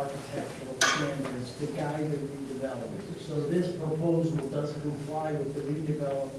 architectural standards to guide the redevelopment. So this proposal doesn't comply with the redevelopment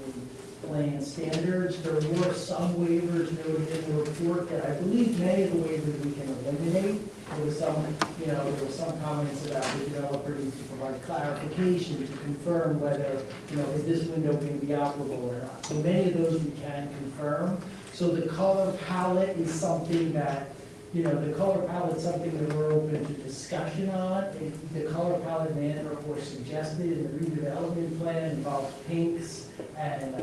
plan standards. There were some waivers noted in the report that I believe many of the waivers we can eliminate. There was some, there was some comments about the developer needs to provide clarification to confirm whether, is this window going to be operable or not. So many of those we can confirm. So the color palette is something that, the color palette is something that we're open to discussion on. The color palette manner or suggested in the redevelopment plan involves pinks and,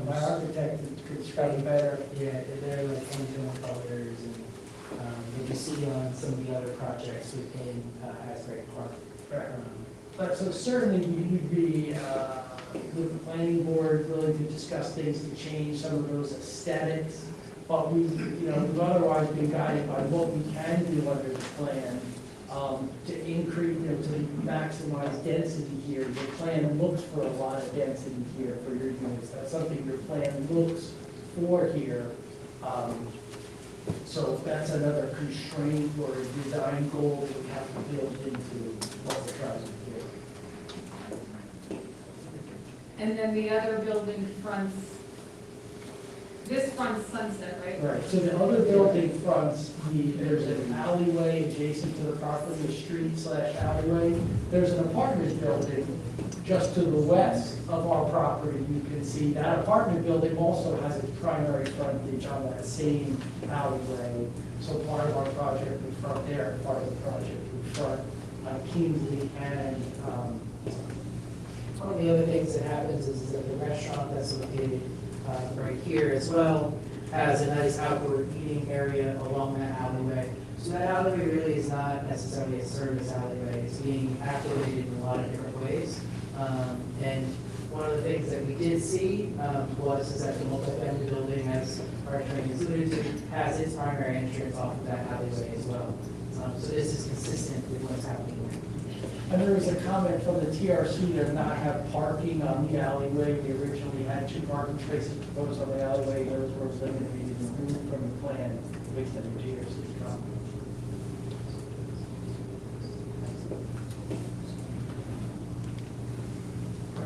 my architect could describe it better. Yeah, they're like internal colors, and you can see on some of the other projects within Asbury Park. Right. But so certainly we would be, with the planning board, willing to discuss things to change some of those aesthetics. But we've otherwise been guided by what we can do under the plan to increase, to maximize density here. The plan looks for a lot of density here for your units. That's something your plan looks for here. So that's another constraint or a design goal that we have to build into what we're trying to do. And then the other building fronts, this front's Sunset, right? Right, so the other building fronts, there's an alleyway adjacent to the property, a street/alleyway. There's an apartment building just to the west of our property. You can see that apartment building also has its primary frontage on that same alleyway. So part of our project would front there, part of the project would front on Kingsley and, One of the other things that happens is that the restaurant that's located right here as well has a nice outdoor eating area along that alleyway. So that alleyway really is not necessarily a service alleyway. It's being activated in a lot of different ways. And one of the things that we did see was that the multifamily building, as our attorney has alluded to, has its primary entrance off of that alleyway as well. So this is consistent with what's happening. and there was a comment from the TRC to not have parking on the alleyway. We originally had 2 parking spaces proposed on the alleyway. Those were eliminated and removed from the plan based on the TRC's comment. How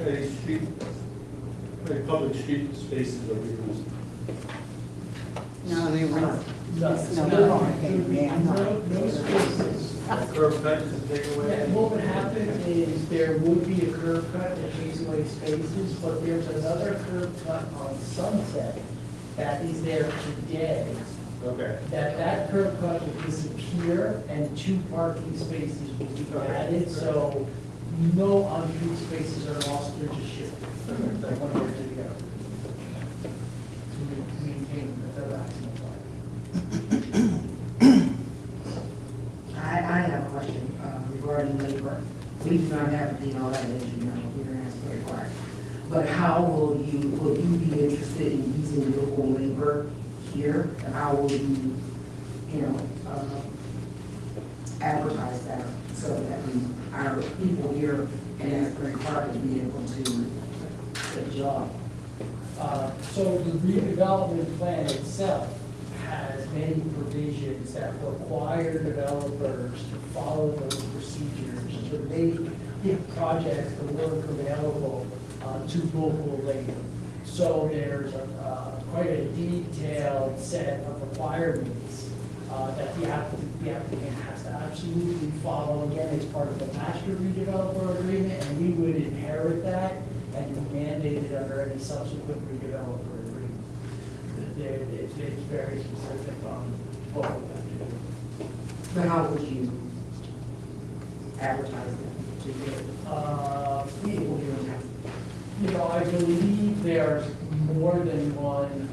many public street spaces are we using? No, they weren't. No spaces. Curb cut is taken away? Yeah, what would happen is there would be a curb cut that takes away spaces, but there's another curb cut on Sunset that is there today. Okay. That curb cut will disappear and 2 parking spaces will be added, so no on-street spaces are lost, they're just shifted. From one area to the other. To maintain the maximum line. I have a question regarding labor. We do not have, all that, as you know, here in Asbury Park. But how will you be interested in using local labor here? And how will you, advertise that so that our people here in Asbury Park will be able to get a job? So the redevelopment plan itself has many provisions that require developers to follow those procedures to make projects the work available to local labor. So there's quite a detailed set of requirements that the applicant has to absolutely follow. Again, it's part of the master redeveloper agreement, and we would inherit that and mandate it under any subsequent redeveloper agreement. It's very specific on what we have to do. But how would you advertise it to get people here in town? I believe there's more than one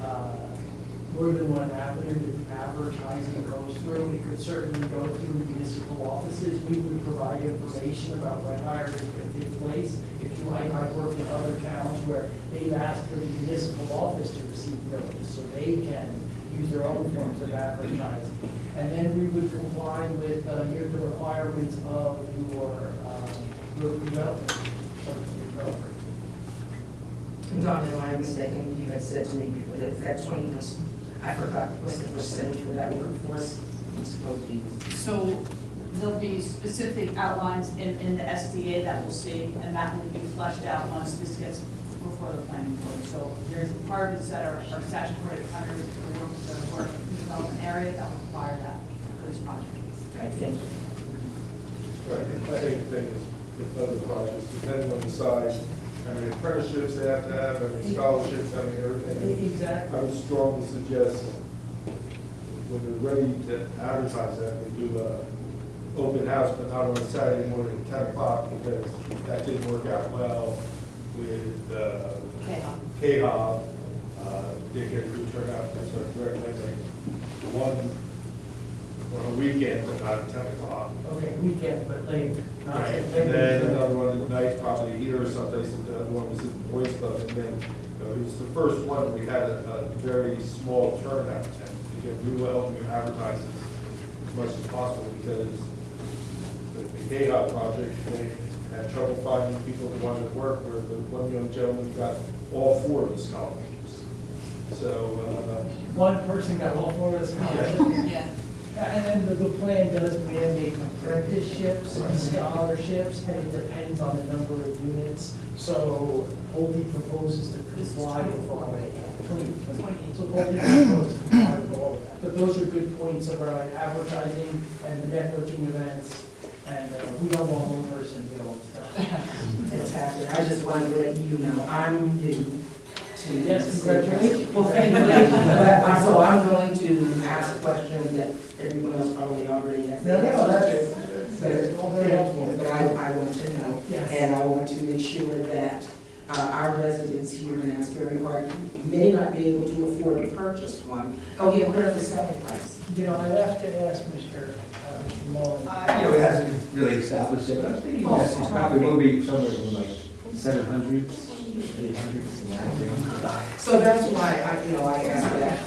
avenue that advertising goes through. We could certainly go through municipal offices. We would provide information about when hiring could take place. If you like, I work in other towns where they've asked for the municipal office to receive notice, so they can use their own forms of advertising. And then we would comply with the requirements of your development. Don, am I mistaken? You had said to me before that 20%, I forgot what's the percentage for that workforce it's supposed to be. So there'll be specific outlines in the SDA that will state, and that will be fleshed out once this gets before the planning board. So there's parts that are statutory under the work development area that will require that for this project. I think, Right, I think the thing is, with other projects, depending on the size, how many apprenticeships they have to have, how many scholarships, how many everything. Exactly. I would strongly suggest, when they're ready to advertise that, we do a open house, but not on a Saturday morning at 10 o'clock, because that didn't work out well with K-Hop. Didn't get a good turnout, so it's very likely one on a weekend, but not at 10 o'clock. Okay, weekend, but late. not Right, late. and then another one at night, probably here or someplace, and the other one was at the Boys Club, and then, it was the first one, we had a very small turnout, and to get real well, new advertises as much as possible, because the K-Hop project, they had trouble finding people that wanted to work, where the one young gentleman got all 4 of the scholarships. So, One person got all 4 of the scholarships. Yeah. And then the plan does mandate apprenticeships and scholarships, and it depends on the number of units. So Oldie proposes to comply with all that. So Oldie proposes to comply with all of that. But those are good points about advertising and the networking events, and we don't want one person to go and stuff. exactly, I just wanted to let you know, I'm new to. Yes, congratulations. Well, thank you. So I'm going to ask a question that everyone else probably already has. No, that's it. But all very helpful. but I want to know, Yes. and I want to make sure that our residents here in Asbury Park may not be able to afford to purchase one. Oh, yeah, what are the selling price? You know, I have to ask Mr. Mullen. You know, it hasn't really established yet, but I was thinking that it's probably will be somewhere from like 700, 800, in that range. So that's why I asked that.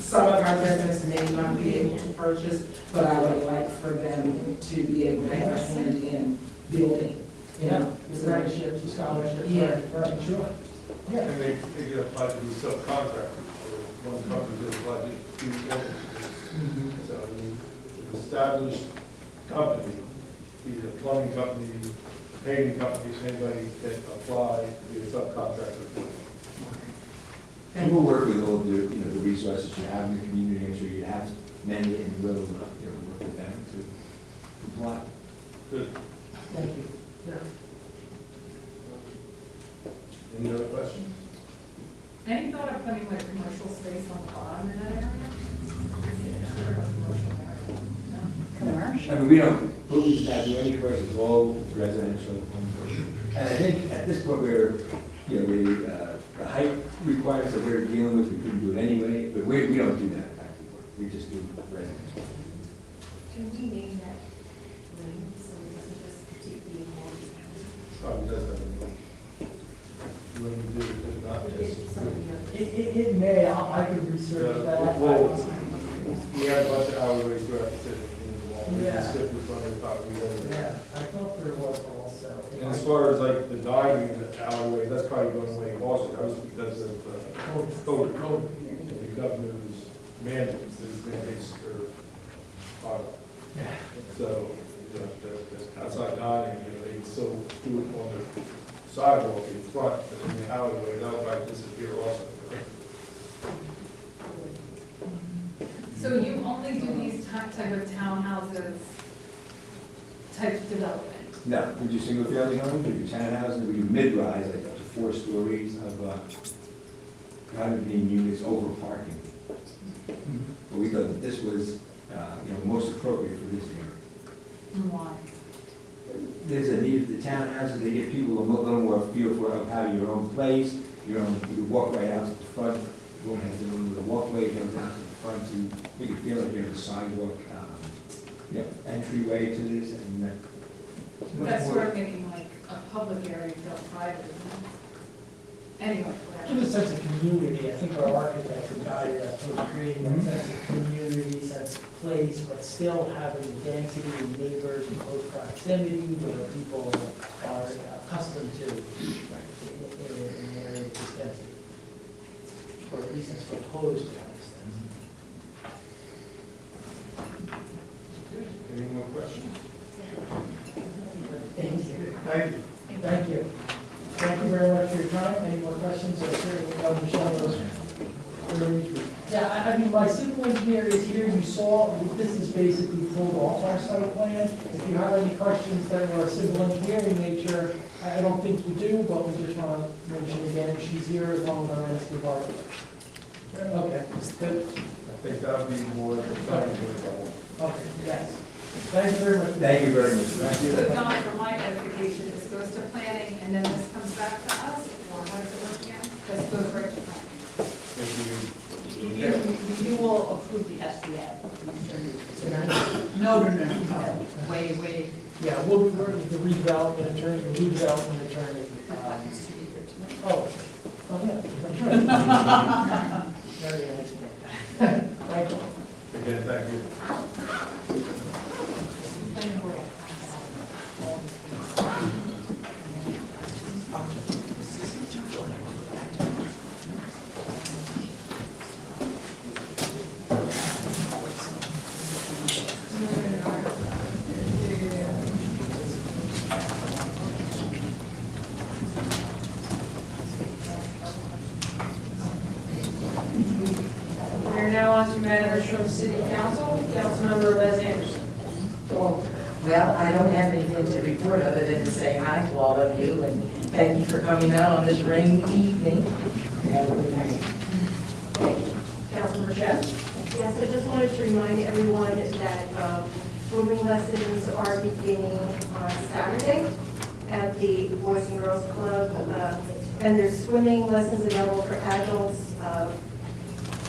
Some of our residents may not be able to purchase, but I would like for them to be able to have a hand in building. Yeah, apprenticeships, scholarships. Yeah. Right, sure. Yeah. and they get applied to be subcontractors, or one company gets applied to do buildings. So, I mean, an established company, either a plumbing company, painting company, anybody can apply to be a subcontractor. And we'll work with all the, the resources you have in the community, make sure you have many and will, work with them to comply. Good. Thank you. Yeah. Any other questions? Any thought of putting like commercial space on the bottom in that area? Commercial. I mean, we don't believe that do any commercial, it's all residential. And I think at this point, the height requirements that we're dealing with, we couldn't do it anyway, but we don't do that practically. We just do residential. Can we name that lane so it doesn't just keep being more? Probably does have a, when we do it, it's not just. It may, I could research that. Well, we had a bunch of alleyways throughout the city, and we Yeah. just skipped the front of the property. Yeah, I thought there was also. And as far as like the dining alleyway, that's probably going away also, that was because of code. The governor's mandates, his mandates are, so, the outside dining, they can still do it on the sidewalk in front, but in the alleyway, that'll probably disappear also. So you only do these type of townhouses type development? No, we do single family homes, we do townhouses, we do mid-rise, like up to 4 stories of condominium units over parking. But we thought that this was, most appropriate for this area. Why? There's a need for the townhouses, they give people a little more feel for having your own place, you walk right out to the front, you won't have to go to the walkway, go down to the front to make it feel like you have a sidewalk, entryway to this, and That's sort of making like a public area feel private, isn't it? Anyway, In whatever. a sense of community, I think our architects have guided us toward creating a sense of community, sense of place, but still having density and neighbors in close proximity where people are accustomed to in an area of this density. Or at least it's proposed to have this density. Any more questions? Thank you. Thank you. Thank you very much for your time. Any more questions? Or certainly, Michelle. Yeah, I mean, my civil engineer is here. You saw, this is basically pulled off our site plan. If you have any questions that are civil engineering nature, I don't think you do, but we just want to mention again, she's here along with our landscape department. Okay, good. I think that would be more exciting. Okay, yes. Thank you very much. Thank you very much. Thank you. So Don, for my edification, this goes to planning and then this comes back to us, or how does it work again? This goes right to planning. You will approve the SDA. No, wait. Yeah, we'll be working with the redevelopment attorney, Oh, yeah. Very nice. Thank you. Again, thank you. We're now on to matters from City Council. Councilmember Les Anderson. Well, I don't have anything to report other than to say hi to all of you and thank you for coming out on this rainy evening. Have a good night. Councilmember Chess. Yes, I just wanted to remind everyone that swimming lessons are beginning on Saturday at the Boys and Girls Club. And there's swimming lessons available for adults,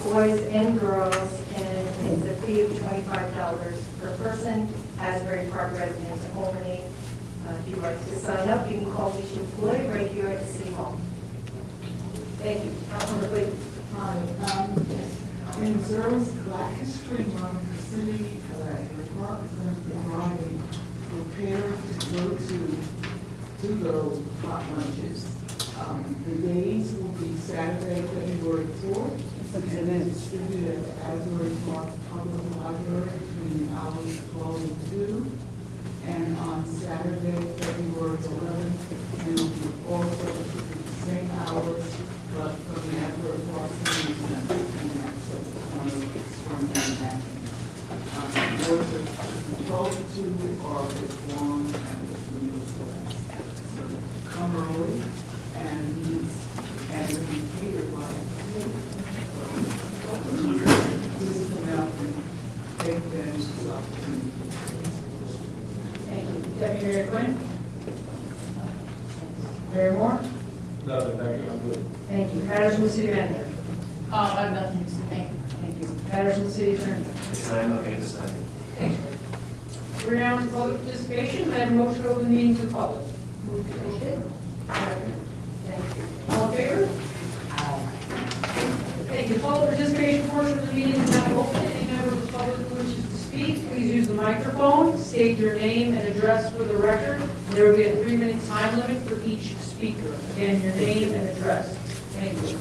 boys and girls, and it's a fee of $25 per person. Asbury Park residents only. If you'd like to sign up, you can call Alicia Floyd right here at the City Hall. Thank you. Councilmember Clayton. In Zer's Black History Month, the city represents the Friday prepared to go to those hot lunches. The days will be Saturday, February 4th, and then distributed at the Asbury Park Public Library between the hours of 12 and 2. And on Saturday, February 11th, it will be also the same hours, but from the Asbury Park Senior Center. Boards of 12 to 2 are with one and with middle class. So come early and be catered by please come out and take advantage of this opportunity. Thank you. Deputy Mayor Quinn. Mayor Moore. No, thank you, I'm good. Thank you. Matters from the City Manager. I have nothing to say. Thank you. Matters from the City Attorney. We're now in public participation. I have a motion to open the meeting to the public. Move to open. Thank you. All in favor? Thank you. Public participation portion of the meeting is now open. Any member of the public who wishes to speak, please use the microphone, state your name and address for the record. There will be a 3-minute time limit for each speaker. Again, your name and address. Thank you.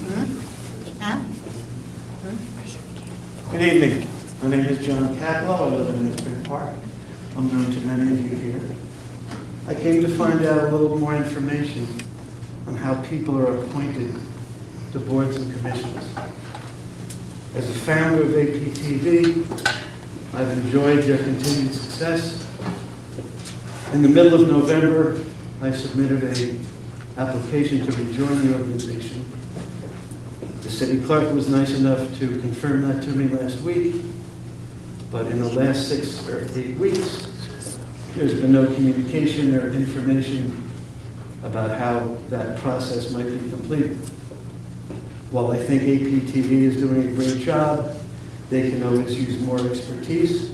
Good evening. My name is John Catlow. I live in Asbury Park. I'm known to many of you here. I came to find out a little more information on how people are appointed to boards and commissions. As a founder of APTV, I've enjoyed their continued success. In the middle of November, I submitted an application to rejoin the organization. The city clerk was nice enough to confirm that to me last week, but in the last 6 or 8 weeks, there's been no communication or information about how that process might be completed. While I think APTV is doing a great job, they can always use more expertise,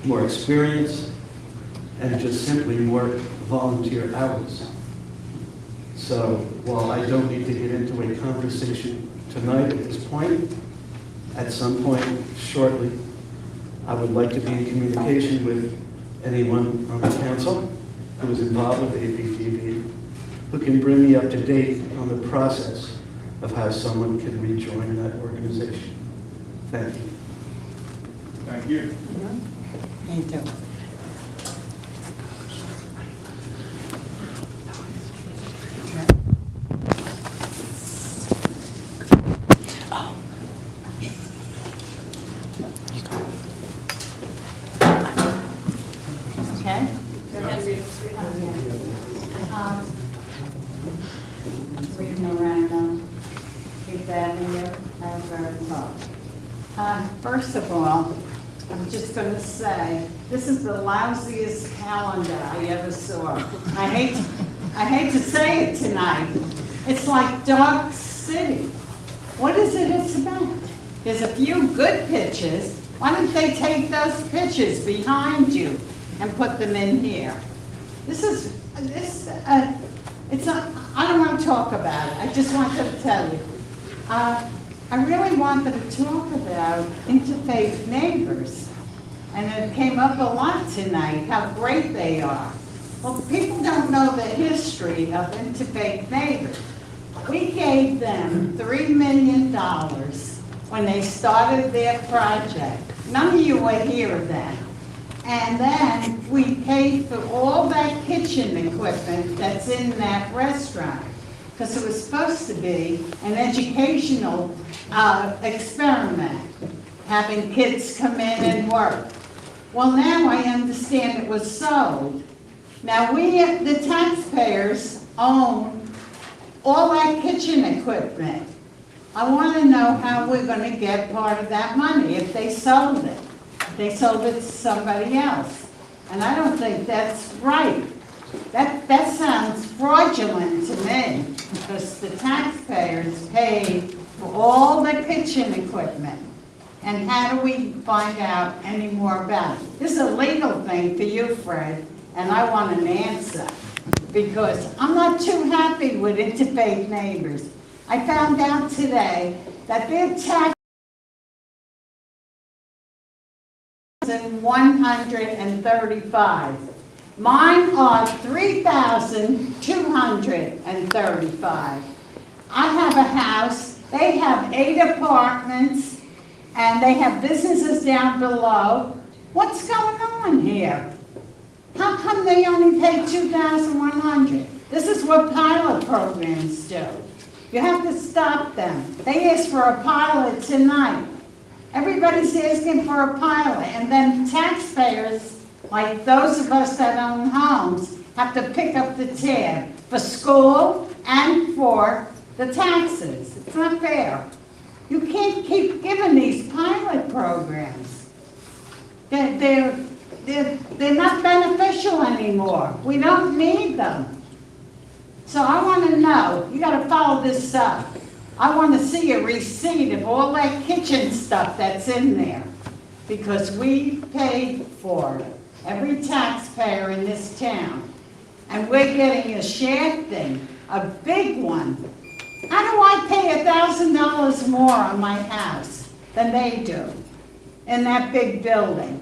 more experience, and just simply more volunteer hours. So while I don't need to get into a conversation tonight at this point, at some point shortly, I would like to be in communication with anyone on the council who is involved with APTV, who can bring me up to date on the process of how someone can rejoin that organization. Thank you. Thank you. Thank you. Okay? Reading around Fifth Avenue, Asbury Park. First of all, I'm just gonna say, this is the lousiest calendar I ever saw. I hate to say it tonight. It's like Dark City. What is it it's about? There's a few good pictures. Why don't they take those pictures behind you and put them in here? I don't want to talk about it. I just wanted to tell you. I really wanted to talk about interfaith neighbors. And it came up a lot tonight, how great they are. Well, people don't know the history of interfaith neighbors. We gave them $3 million when they started their project. None of you were here then. And then we paid for all that kitchen equipment that's in that restaurant, because it was supposed to be an educational experiment, having kids come in and work. Well, now I understand it was sold. Now we, the taxpayers, own all that kitchen equipment. I want to know how we're going to get part of that money if they sold it. They sold it to somebody else. And I don't think that's right. That sounds fraudulent to me, because the taxpayers paid for all the kitchen equipment. And how do we find out any more about it? This is a legal thing for you, Fred, and I want an answer, because I'm not too happy with interfaith neighbors. I found out today that their tax $1,135. Mine are $3,235. I have a house, they have 8 apartments, and they have businesses down below. What's going on here? How come they only pay $2,100? This is what pilot programs do. You have to stop them. They asked for a pilot tonight. Everybody's asking for a pilot, and then taxpayers, like those of us that own homes, have to pick up the tab for school and for the taxes. It's not fair. You can't keep giving these pilot programs. They're not beneficial anymore. We don't need them. So I want to know, you got to follow this up. I want to see a receipt of all that kitchen stuff that's in there, because we paid for it, every taxpayer in this town, and we're getting a shafting, a big one. How do I pay $1,000 more on my house than they do in that big building?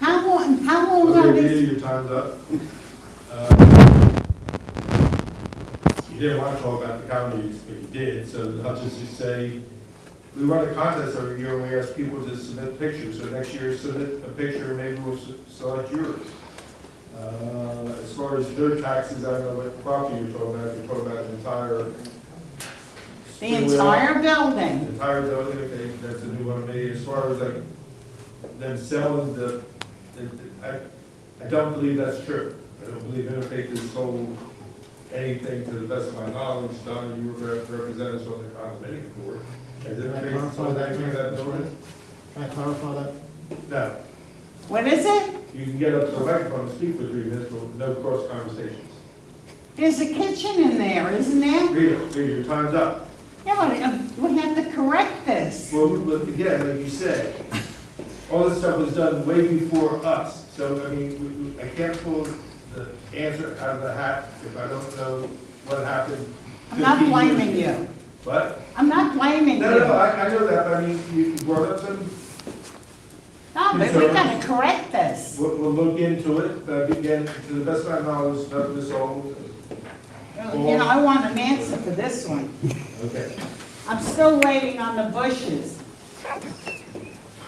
How long are Okay, these? your time's up. You didn't want to talk about the counties, but you did, so I'll just say, we run a contest every year, and we ask people to submit pictures, so next year submit a picture, and maybe we'll select yours. As far as their taxes, I don't know what property you're talking about the entire. The entire building. The entire building, okay, that's a new one to me. As far as like them selling I don't believe that's true. I don't believe Interfaith has sold anything to the best of my knowledge. Donna, you were represented on the condominium board. Has Interfaith sold anything to that building? Can I clarify that? No. What is it? You can get up to the microphone and speak for 3 minutes, but no cross conversations. There's a kitchen in there, isn't there? Rita, your time's up. Yeah, but we have to correct this. Well, again, like you said, all this stuff was done way before us. So, I mean, I can't pull the answer out of the hat if I don't know what happened. I'm not 15 years blaming ago. you. What? I'm not blaming you. No, I know that, but I mean, you brought up some, No, but we gotta correct this. we'll look into it, but again, to the best of my knowledge, none of this all. You know, I want an answer for this one. Okay. I'm still waiting on the bushes.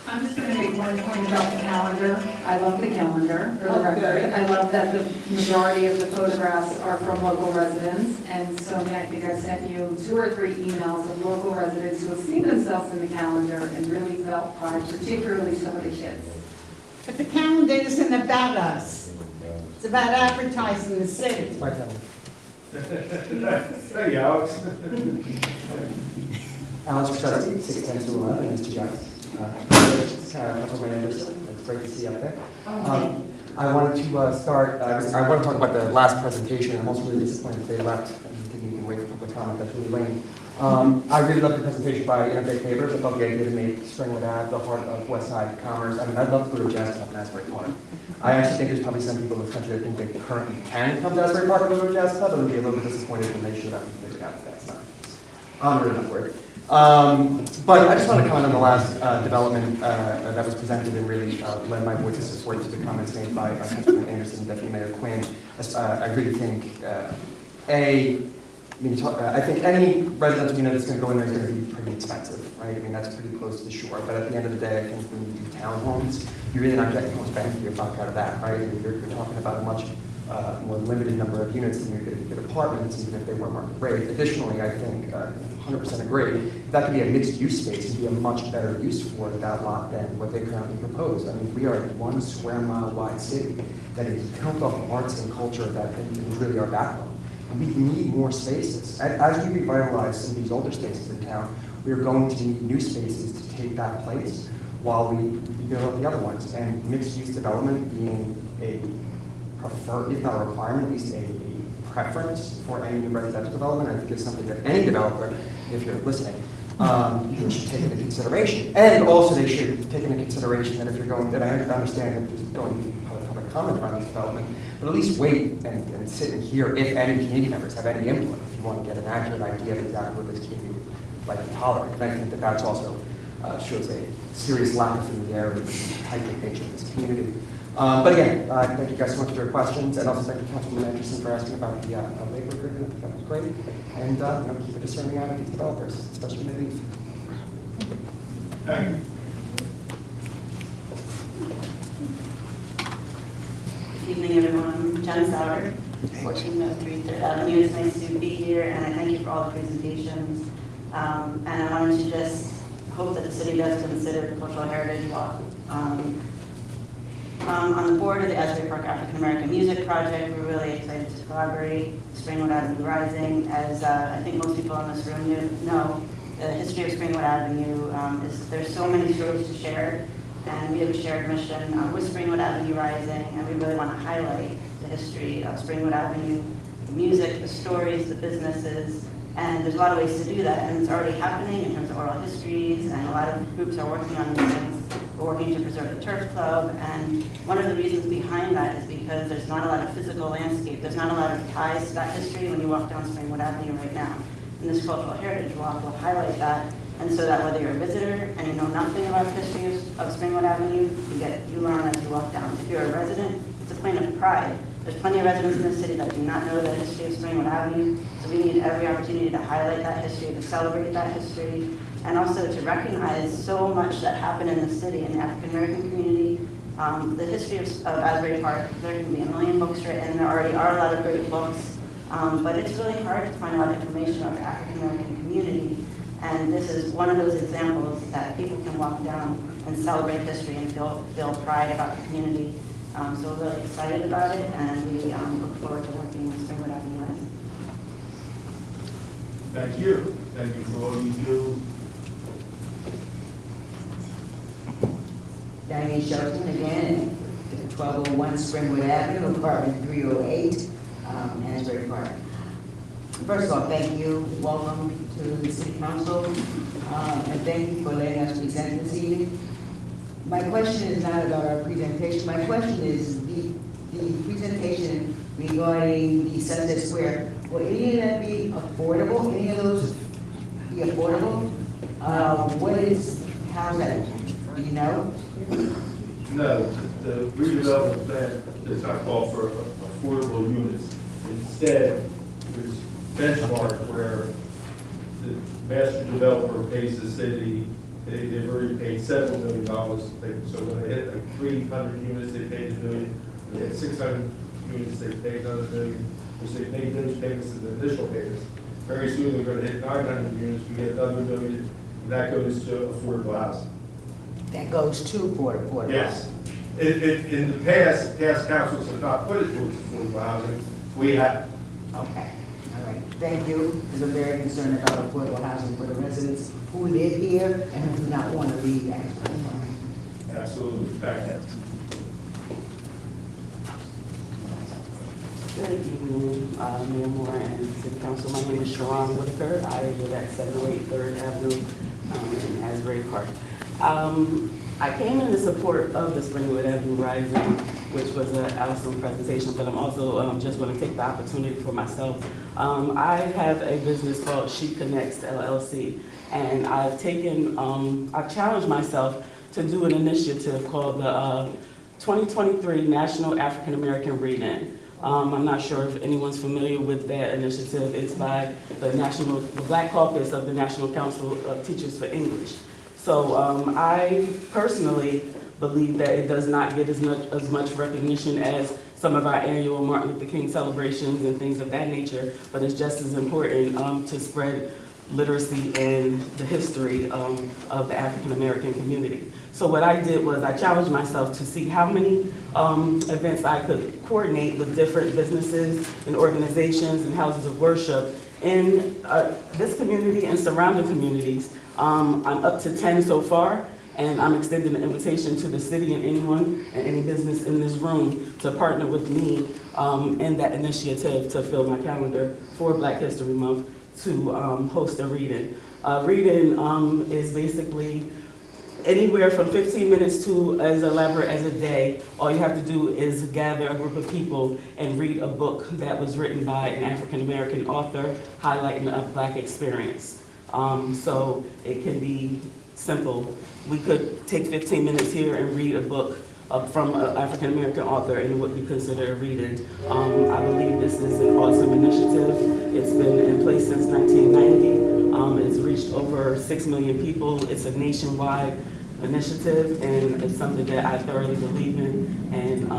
I'm just going to make one point about the calendar. I love the calendar, for the record. I love that the majority of the photographs are from local residents. And so I think I sent you 2 or 3 emails of local residents who have seen themselves in the calendar and really felt pride, particularly some of the kids. But the calendar isn't about us. about advertising the city. Hey, Alex. Alex Trustee, 610-11, Mr. Jones. Councilman Anderson, it's great to see you up there. I wanted to start, I want to talk about the last presentation. I'm also really disappointed they left. I'm thinking you can wait for public comment, that's really lame. I really loved the presentation by Innovate Neighbors. I thought the idea to make Springwood Ave the heart of West Side commerce. I mean, I'd love to go to a jazz club in Asbury Park. I actually think there's probably some people in this country that think they currently can come to Asbury Park and go to a jazz club, and would be a little bit disappointed when they should have figured out that that's not the case. Onward and upward. But I just want to comment on the last development that was presented and really lend my voice of support to the comments made by Councilman Anderson and Deputy Mayor Quinn. I really think, I think any residential unit that's going to go in there is going to be pretty expensive, right? I mean, that's pretty close to the shore. But at the end of the day, I think when you do townhomes, you're really not getting much bang for your buck out of that, right? You're talking about a much more limited number of units than you're going to get apartments, even if they were market rate. Additionally, I think, 100% agree, that could be a mixed-use space and be a much better use for that lot than what they currently propose. I mean, we are a 1 square mile wide city that is built off of arts and culture that is really our backbone. And we need more spaces. As we revitalize some of these older spaces in town, we are going to need new spaces to take that place while we build up the other ones. And mixed-use development being a preferred, if not a requirement, at least a preference for any new residential development, I think is something that any developer, if you're listening, you should take into consideration. And also they should take into consideration that if you're going, that I understand that there's going to be public comment on this development, but at least wait and sit and hear if any community members have any input, if you want to get an accurate idea of exactly what this community would like to tolerate. And I think that that's also shows a serious lack of familiarity with the type of nature of this community. But again, thank you guys so much for your questions, and also thank you, Councilman Anderson, for asking about the labor agreement. I think that was great. And keep a discerning eye with these developers, especially when they leave. Thank you. Good evening, everyone. Jen Sauer, 1403 3rd Avenue. It's nice to be here, and I thank you for all the presentations. And I wanted to just hope that the city does consider the cultural heritage walk. On the board of the Asbury Park African American Music Project, we're really excited to collaborate. Springwood Avenue Rising, as I think most people in this room know, the history of Springwood Avenue is there's so many stories to share, and we have a shared mission with Springwood Avenue Rising, and we really want to highlight the history of Springwood Avenue, the music, the stories, the businesses, and there's a lot of ways to do that, and it's already happening in terms of oral histories, and a lot of groups are working on these things. We're working to preserve the turf club, and one of the reasons behind that is because there's not a lot of physical landscape. There's not a lot of ties to that history when you walk down Springwood Avenue right now. And this cultural heritage walk will highlight that, and so that whether you're a visitor and you know nothing about the history of Springwood Avenue, you learn as you walk down. If you're a resident, it's a point of pride. There's plenty of residents in the city that do not know the history of Springwood Avenue, so we need every opportunity to highlight that history, to celebrate that history, and also to recognize so much that happened in the city, in the African American community. The history of Asbury Park, there can be a million books written, and there already are a lot of great books, but it's really hard to find a lot of information about the African American community, and this is one of those examples that people can walk down and celebrate history and feel pride about the community. So we're really excited about it, and we look forward to working with Springwood Avenue Rising. Thank you. Thank you for all you do. Diane Shelton again, 1201 Springwood Avenue, apartment 308, Asbury Park. First of all, thank you, welcome to the City Council, and thank you for letting us present this evening. My question is not about our presentation, my question is the presentation regarding the Sunset Square. Will any of that be affordable? Any of those be affordable? How's that, do you know? No, the redevelopment plan does not call for affordable units. Instead, there's benchmark where the master developer pays the city. They've already paid several $7 million. So when they hit like 300 units, they paid $1 million. When they hit 600 units, they paid another $1 million. Which they made those payments as the initial payments. Very soon, we're going to hit 900 units. We get another $1 million. And that goes to affordable housing. That goes to affordable. Yes. In the past councils have not put it towards affordable housing. We have. Okay, all right, thank you, because I'm very concerned about affordable housing for the residents who live here and who do not want to leave Asbury Park. Absolutely, thank you. Good evening, Mayor Moore and City Council. My name is Sharon Whitaker. I live at 708 3rd Avenue in Asbury Park. I came in support of the Springwood Avenue Rising, which was an awesome presentation, but I'm also just going to take the opportunity for myself. I have a business called She Connects LLC, and I've challenged myself to do an initiative called the 2023 National African American Read-In. I'm not sure if anyone's familiar with that initiative. It's by the Black Caucus of the National Council of Teachers for English. So I personally believe that it does not get as much recognition as some of our annual Martin Luther King celebrations and things of that nature, but it's just as important to spread literacy and the history of the African American community. So what I did was I challenged myself to see how many events I could coordinate with different businesses and organizations and houses of worship in this community and surrounding communities. I'm up to 10 so far, and I'm extending an invitation to the city and anyone and any business in this room to partner with me in that initiative to fill my calendar for Black History Month to host a read-in. Read-in is basically anywhere from 15 minutes to as elaborate as a day. All you have to do is gather a group of people and read a book that was written by an African American author highlighting a Black experience. So it can be simple. We could take 15 minutes here and read a book from an African American author, and it would be considered a read-in. I believe this is an awesome initiative. It's been in place since 1990. It's reached over 6 million people. It's a nationwide initiative, and it's something that I thoroughly believe in, and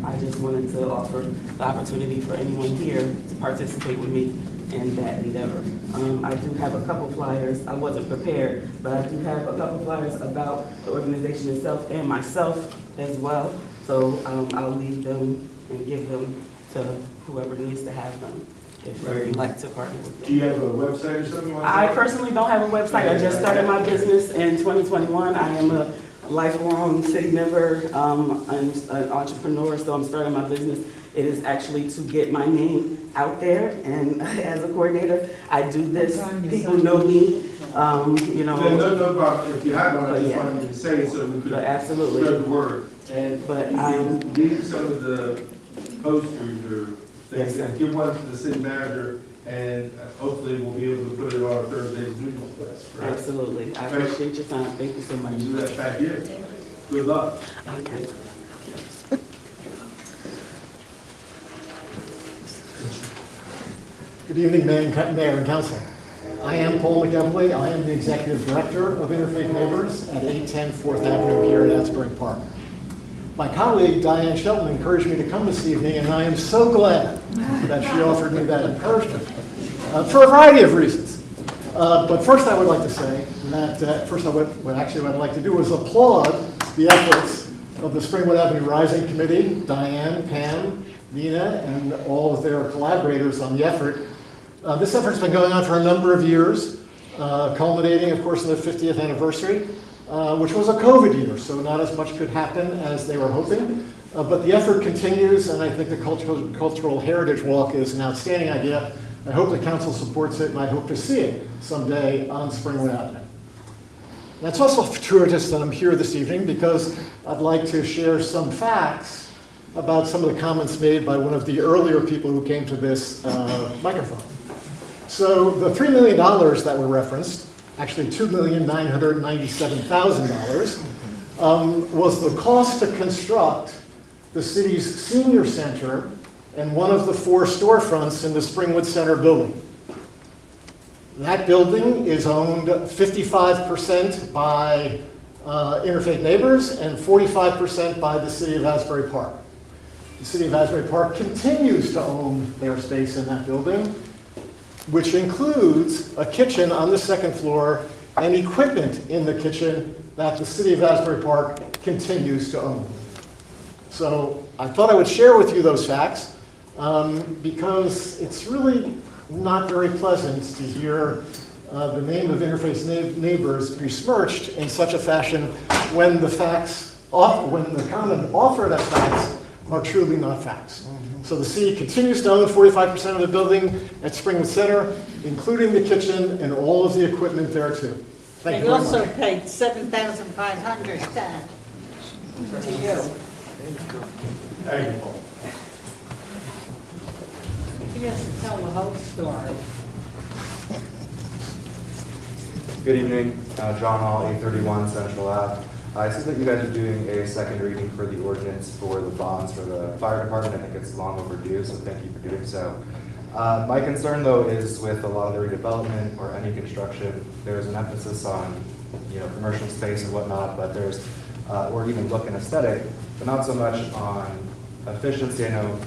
I just wanted to offer the opportunity for anyone here to participate with me in that endeavor. I do have a couple flyers. I wasn't prepared, but I do have a couple flyers about the organization itself and myself as well. So I'll leave them and give them to whoever needs to have them if they'd like to partner with them. Do you have a website or something like that? I personally don't have a website. I just started my business in 2021. I am a lifelong city member, I'm an entrepreneur, so I'm starting my business. It is actually to get my name out there, and as a coordinator, I do this. People know me, you know. No problem. If you have one, I just wanted to say it so we could absolutely spread the word. But leave some of the posters or things, and give one to the city manager, and hopefully we'll be able to put it on our Thursday's meeting class. Right? Absolutely. I appreciate your time. Thank you so much. Do that back here. Good luck. Okay. Good evening, Mayor and Council. I am Paul McEvely. I am the Executive Director of Interfaith Neighbors at 810 4th Avenue here in Asbury Park. My colleague, Diane Shelton, encouraged me to come this evening, and I am so glad that she offered me that encouragement for a variety of reasons. But first I would like to say that, what I'd like to do is applaud the efforts of the Springwood Avenue Rising Committee, Diane, Pam, Nina, and all of their collaborators on the effort. This effort's been going on for a number of years, culminating, of course, in the 50th anniversary, which was a COVID year, so not as much could happen as they were hoping. But the effort continues, and I think the Cultural Heritage Walk is an outstanding idea. I hope the council supports it, and I hope to see it someday on Springwood Avenue. That's also fortuitous that I'm here this evening because I'd like to share some facts about some of the comments made by one of the earlier people who came to this microphone. So the $3 million that were referenced, actually $2,997,000, was the cost to construct the city's senior center and one of the 4 storefronts in the Springwood Center building. That building is owned 55% by Interfaith Neighbors and 45% by the city of Asbury Park. The city of Asbury Park continues to own their space in that building, which includes a kitchen on the 2nd floor and equipment in the kitchen that the city of Asbury Park continues to own. So I thought I would share with you those facts because it's really not very pleasant to hear the name of Interface Neighbors besmirched in such a fashion when the facts, when the common author of facts are truly not facts. So the city continues to own 45% of the building at Springwood Center, including the kitchen and all of the equipment there too. Thank you They very much. also paid $7,500 to you. Thank you. He has to tell the whole story. Good evening, John Hall, 831 Central Ave. I see that you guys are doing a second reading for the ordinance for the bonds for the fire department. I think it's long overdue, so thank you for doing so. My concern, though, is with a lot of the redevelopment or any construction, there's an emphasis on, commercial space and whatnot, but there's, or even look and aesthetic, but not so much on efficiency. I know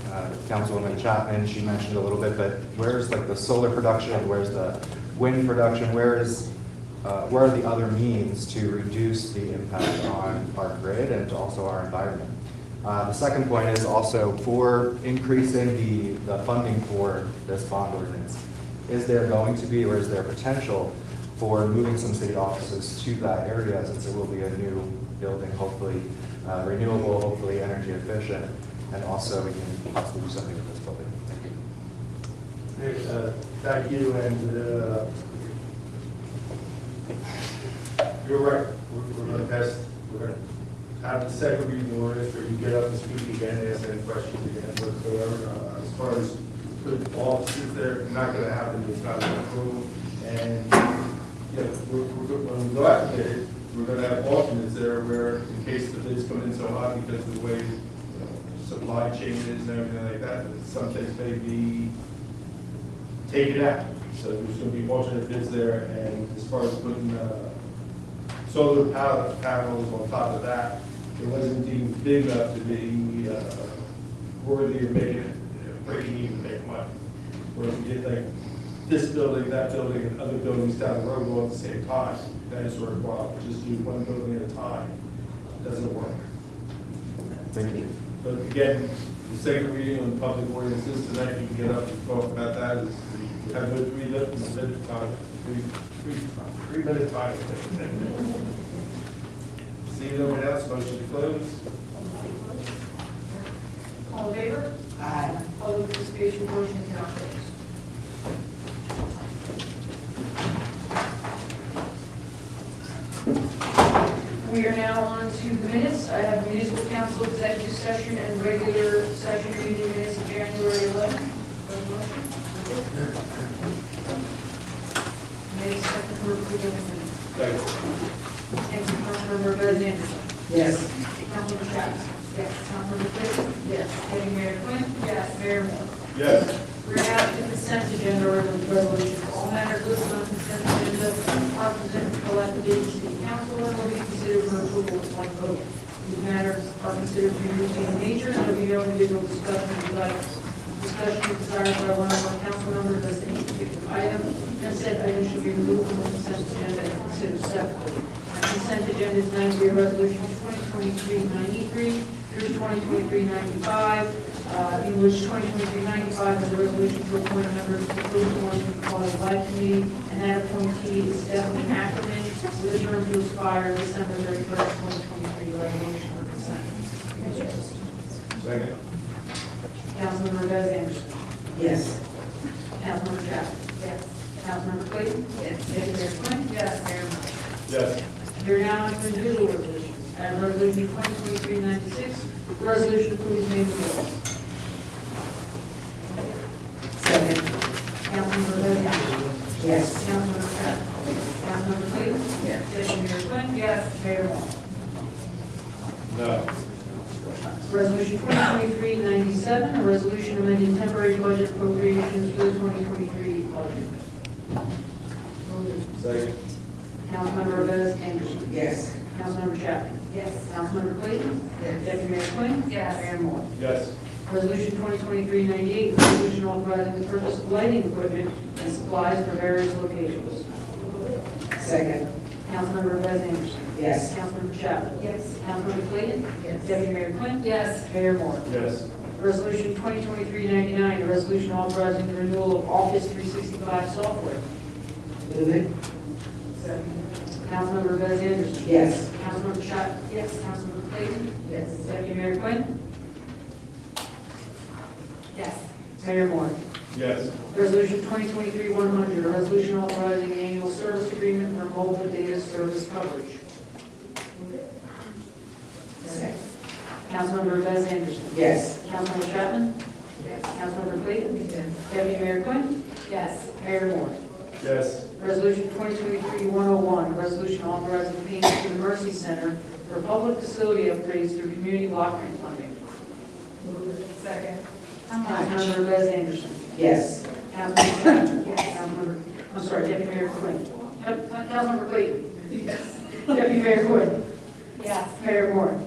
Councilwoman Chapman, she mentioned a little bit, but where's like the solar production? Where's the wind production? Where are the other means to reduce the impact on our grid and also our environment? The second point is also for increasing the funding for this bond ordinance. Is there going to be, or is there potential for moving some city offices to that area, since it will be a new building, hopefully renewable, hopefully energy efficient, and also we can possibly do something with this building? Thank you. Thank you, and you're right. We're going to pass, we're going to have the second reading ordinance where you get up and speak again and ask any questions again whatsoever. As far as putting offices there, not going to happen. It's not going to approve. And when we go out to bid, we're going to have alternates there where in case the bids come in so high because of the way supply chain is and everything like that, some things may be taken out. So there's going to be alternate bids there, and as far as putting solar panels on top of that, it wasn't deemed big enough to be worthy of breaking even, make money. Whereas you get like this building, that building, and other buildings down the road all at the same time, that is sort of wild. Just do one building at a time. It doesn't work. Thank you. But again, the second reading on public ordinances tonight, you can get up and talk about that. You have no 3 minute time. 3 minute time. Seeing no one else, motion to close. All in favor? Aye. Public participation portion is now closed. We are now on to the minutes. I have municipal council executive session and regular session meeting minutes of January 11th. May 2nd for approval of minutes. Thank you, Councilmember Bez Anderson. Yes. Councilmember Chapman. Yes. Councilmember Clayton. Yes. Deputy Mayor Quinn. Yes. Mayor Moore. Yes. We're now to the consent agenda or the resolutions. All matters listed on the consent agenda are presented collectively to the city council and will be considered for approval with one vote. These matters are considered to be routine in nature and there will be no individual discussion of the items. Discussion is desired by one or more council members as to each particular item, and said item should be removed from the consent agenda and considered separately. The consent agenda is 90 resolution 2023-93 through 2023-95. In which 2023-95 is a resolution to appoint members to the Food and Quality Life Committee, and that appointee is Stephanie Ackerman, with a term to expire December 31st, 2023. Resolution for consent. Second. Councilmember Bez Anderson. Yes. Councilmember Chapman. Yes. Councilmember Clayton. Yes. Deputy Mayor Quinn. Yes. Mayor Moore. Yes. We're now on to individual resolutions. Resolution 2023-96, resolution approving payment of bills. Second. Councilmember Bez Anderson. Yes. Councilmember Chapman. Councilmember Clayton. Yes. Deputy Mayor Quinn. Yes. Mayor Moore. No. Resolution 2023-97, a resolution amending temporary budget appropriations for the 2023 budget. Second. Councilmember Bez Anderson. Yes. Councilmember Chapman. Yes. Councilmember Clayton. Yes. Deputy Mayor Quinn. Yes. Mayor Moore. Yes. Resolution 2023-98, resolution authorizing the purchase of lighting equipment and supplies for various locations. Second. Councilmember Bez Anderson. Yes. Councilmember Chapman? Yes. Councilmember Clayton? Yes. Deputy Mayor Quinn? Yes. Mayor Moore? Yes. Resolution 2023-99, a resolution authorizing the renewal of Office 365 software. Move it. Councilmember Bez Anderson? Yes. Councilmember Chapman? Yes. Councilmember Clayton? Yes. Deputy Mayor Quinn? Yes. Mayor Moore? Yes. Resolution 2023-100, a resolution authorizing an annual service agreement for mobile data service coverage. Second. Councilmember Bez Anderson? Yes. Councilmember Chapman? Yes. Councilmember Clayton? Yes. Deputy Mayor Quinn? Yes. Mayor Moore? Yes. Resolution 2023-101, a resolution authorizing payment to the Mercy Center for public facility upgrades through community block grant funding. Second. Councilmember Bez Anderson? Yes. Councilmember Chapman? Councilmember, I'm sorry, Deputy Mayor Quinn? Councilmember Clayton? Yes. Deputy Mayor Quinn? Yes. Mayor Moore?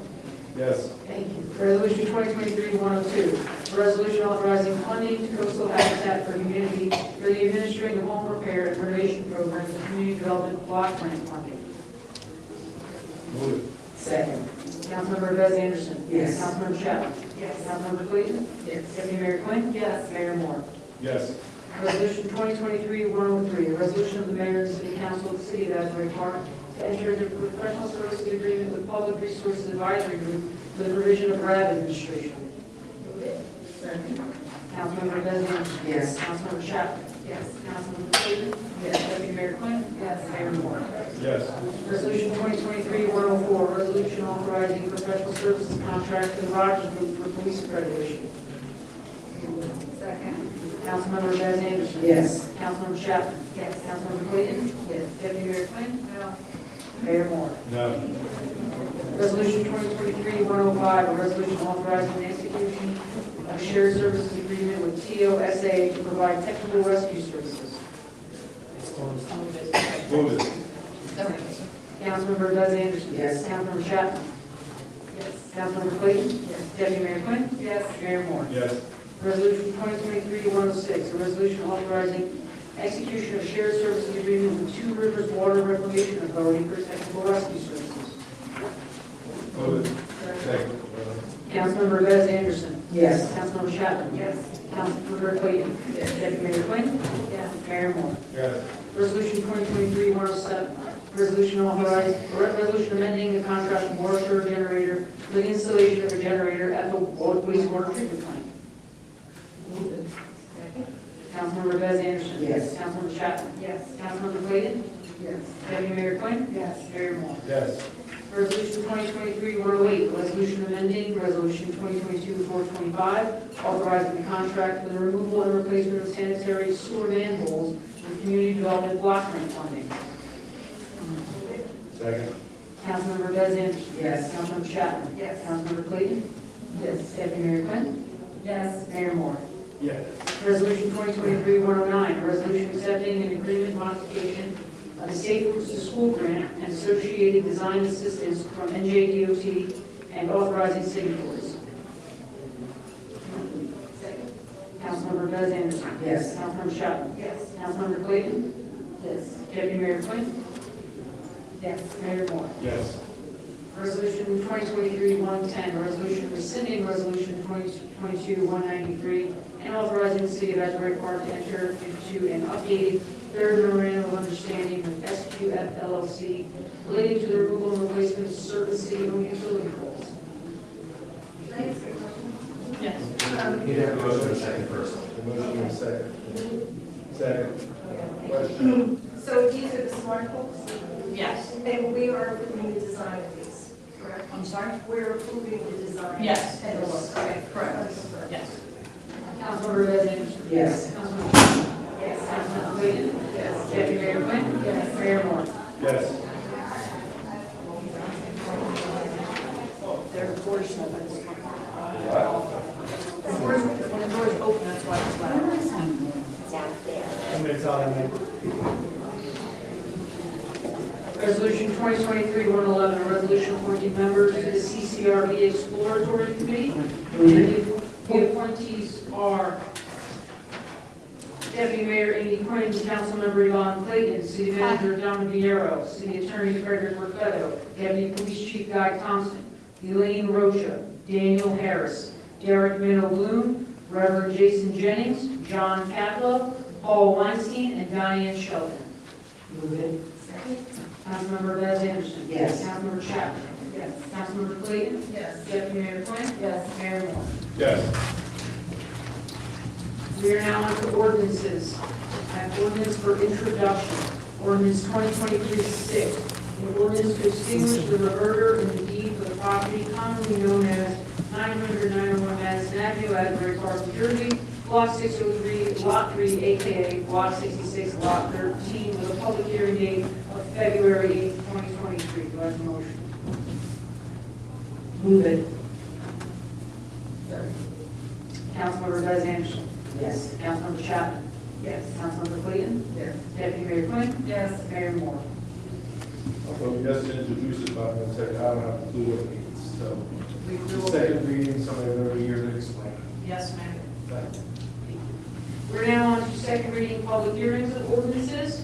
Yes. Thank you. Resolution 2023-102, a resolution authorizing funding to Coastal Habitat for Humanity for the administering of home repair and renovation programs and community development block grant funding. Move it. Second. Councilmember Bez Anderson? Yes. Councilmember Chapman? Yes. Councilmember Clayton? Yes. Deputy Mayor Quinn? Yes. Mayor Moore? Yes. Resolution 2023-103, a resolution of the mayor and city council of the city of Asbury Park to enter into a professional services agreement with Public Resources Advisory Group for the provision of RAB administration. Second. Councilmember Bez Anderson? Yes. Councilmember Chapman? Yes. Councilmember Clayton? Yes. Deputy Mayor Quinn? Yes. Mayor Moore? Yes. Resolution 2023-104, a resolution authorizing professional services contract with Rogers Group for police accreditation. Second. Councilmember Bez Anderson? Yes. Councilmember Chapman? Yes. Councilmember Clayton? Yes. Deputy Mayor Quinn? No. Mayor Moore? No. Resolution 2023-105, a resolution authorizing the execution of a shared services agreement with TOSA to provide technical rescue services. Move it. Councilmember Bez Anderson? Yes. Councilmember Chapman? Yes. Councilmember Clayton? Yes. Deputy Mayor Quinn? Yes. Mayor Moore? Yes. Resolution 2023-106, a resolution authorizing execution of shared services agreement with Two Rivers Water Reclamation Authority for technical rescue services. Move it. Second. Councilmember Bez Anderson? Yes. Councilmember Chapman? Yes. Councilmember Clayton? Yes. Deputy Mayor Quinn? Yes. Mayor Moore? Yes. Resolution 2023-107, resolution resolution amending the contract with Water Shore Generator for the installation of a generator at the wastewater treatment plant. Councilmember Bez Anderson? Yes. Councilmember Chapman? Yes. Councilmember Clayton? Yes. Deputy Mayor Quinn? Yes. Mayor Moore? Yes. Resolution 2023-108, resolution amending resolution 2022-425, authorizing the contract for the removal and replacement of sanitary sewer manholes with community development block grant funding. Second. Councilmember Bez Anderson? Yes. Councilmember Chapman? Yes. Councilmember Clayton? Yes. Deputy Mayor Quinn? Yes. Mayor Moore? Yes. Resolution 2023-109, a resolution accepting an agreement modification of the Safe Routes to School grant and associated design assistance from NJDOT and authorizing signatories. Second. Councilmember Bez Anderson? Yes. Councilmember Chapman? Yes. Councilmember Clayton? Yes. Deputy Mayor Quinn? Yes. Mayor Moore? Yes. Resolution 2023-110, a resolution rescinding resolution 2022-193 and authorizing the city of Asbury Park to enter into an updated third memorandum of understanding with SQF LLC relating to the removal and replacement of certain city-owned utility poles. Can I ask a question? Yes. You have a motion second first. The motion is second. Second. Question. So these are the smart poles? Yes. And we are approving the design of these, correct? I'm sorry? We're approving the design. Yes. And the look, okay, correct. Yes. Councilmember Bez Anderson? Yes. Councilmember Chapman? Yes. Councilmember Clayton? Yes. Deputy Mayor Quinn? Yes. Mayor Moore? Yes. There's a portion of it. What? When the door is open, that's why it's loud. Somebody's on it. Resolution 2023-111, a resolution appointing members to the CCRB Exploratory Committee. And the appointees are Deputy Mayor Amy Quinn, Councilmember Yvonne Clayton, City Manager Don Viero, City Attorney Frederick Raffetto, Deputy Police Chief Guy Thompson, Elaine Rocha, Daniel Harris, Derek Minow Bloom, Reverend Jason Jennings, John Catlow, Paul Weinstein, and Diane Sheldon. Move it. Second. Councilmember Bez Anderson. Yes. Councilmember Chapman. Yes. Councilmember Clayton. Yes. Deputy Mayor Quinn. Yes. Mayor Moore. Yes. We are now on to ordinances. I have ordinance for introduction. Ordinance 2023-6. An ordinance to extinguish the reverter in the deed for the property commonly known as 900-901 Madison Avenue, Asbury Park, New Jersey, Block 603, Lot 3, AKA Block 66, Lot 13, with a public hearing date of February 8, 2023. Do I have a motion? Move it. Councilmember Bez Anderson. Yes. Councilmember Chapman. Yes. Councilmember Clayton. Yes. Deputy Mayor Quinn. Yes. Mayor Moore. Well, yes, to introduce it, but I'm going to tell you, I don't have to do what it means, so. We Second reading, somebody over here to explain. Yes, ma'am. Thank you. We're now on to second reading public hearings of ordinances.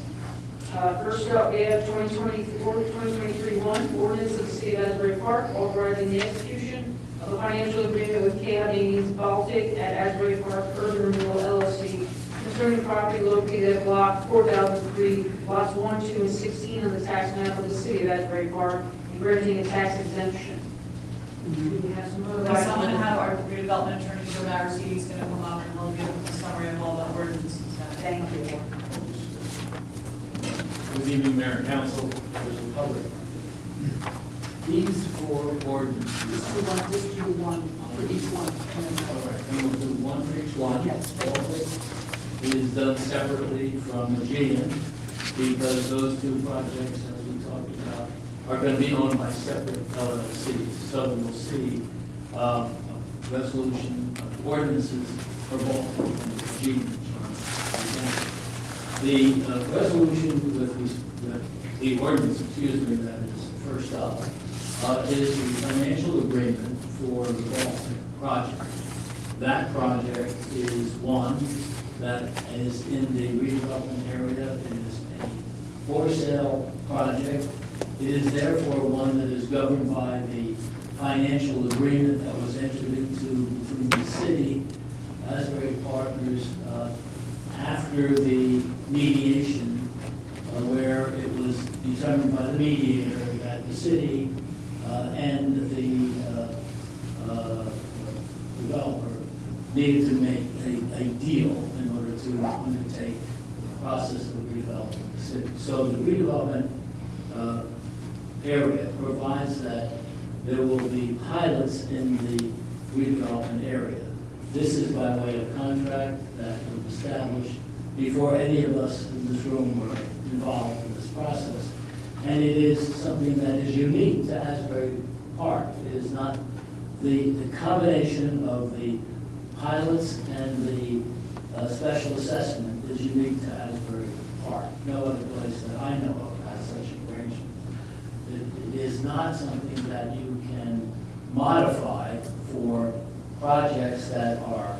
First up, we have 2023-1, ordinance of the City of Asbury Park authorizing the execution of a financial agreement with K.I. Baltic at Asbury Park Urban Renewal LLC concerning property located at block 4003, lots 1, 2, and 16 of the tax map of the City of Asbury Park, and granting a tax exemption. Do we have some other We items? summon how our redevelopment attorney, Joe Marsy, is going to come up and he'll give a summary of all the ordinances. Thank you. Good evening, Mayor and Council, members of the public. These four ordinances. Just do one for each one. All right, and we'll do one for each one. Yes. All of it is done separately from Aegean, because those two projects, as we talked about, are going to be owned by separate LLCs. So we'll see a resolution of ordinances for both of Aegean. The resolution with the ordinance, excuse me, that is first up, is the financial agreement for the Baltic project. That project is one that is in the redevelopment area. It is a for-sale project. It is therefore one that is governed by the financial agreement that was entered into between the city, Asbury Partners, after the mediation, where it was determined by the mediator that the city and the developer needed to make a deal in order to undertake the process of redevelopment the city. So the redevelopment area provides that there will be pilots in the redevelopment area. This is by way of contract that was established before any of us in this room were involved in this process. And it is something that is unique to Asbury Park. It is not the combination of the pilots and the special assessment is unique to Asbury Park. No other place that I know of has such arrangement. It is not something that you can modify for projects that are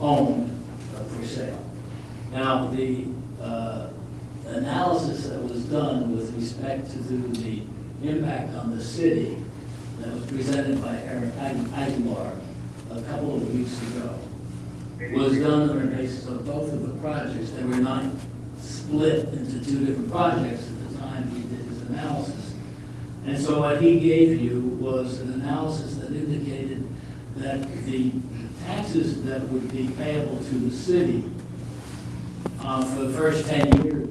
owned for sale. Now, the analysis that was done with respect to the impact on the city that was presented by Eric Aguilar a couple of weeks ago was done on the basis of both of the projects. They were not split into two different projects at the time he did his analysis. And so what he gave you was an analysis that indicated that the taxes that would be payable to the city for the first 10 years,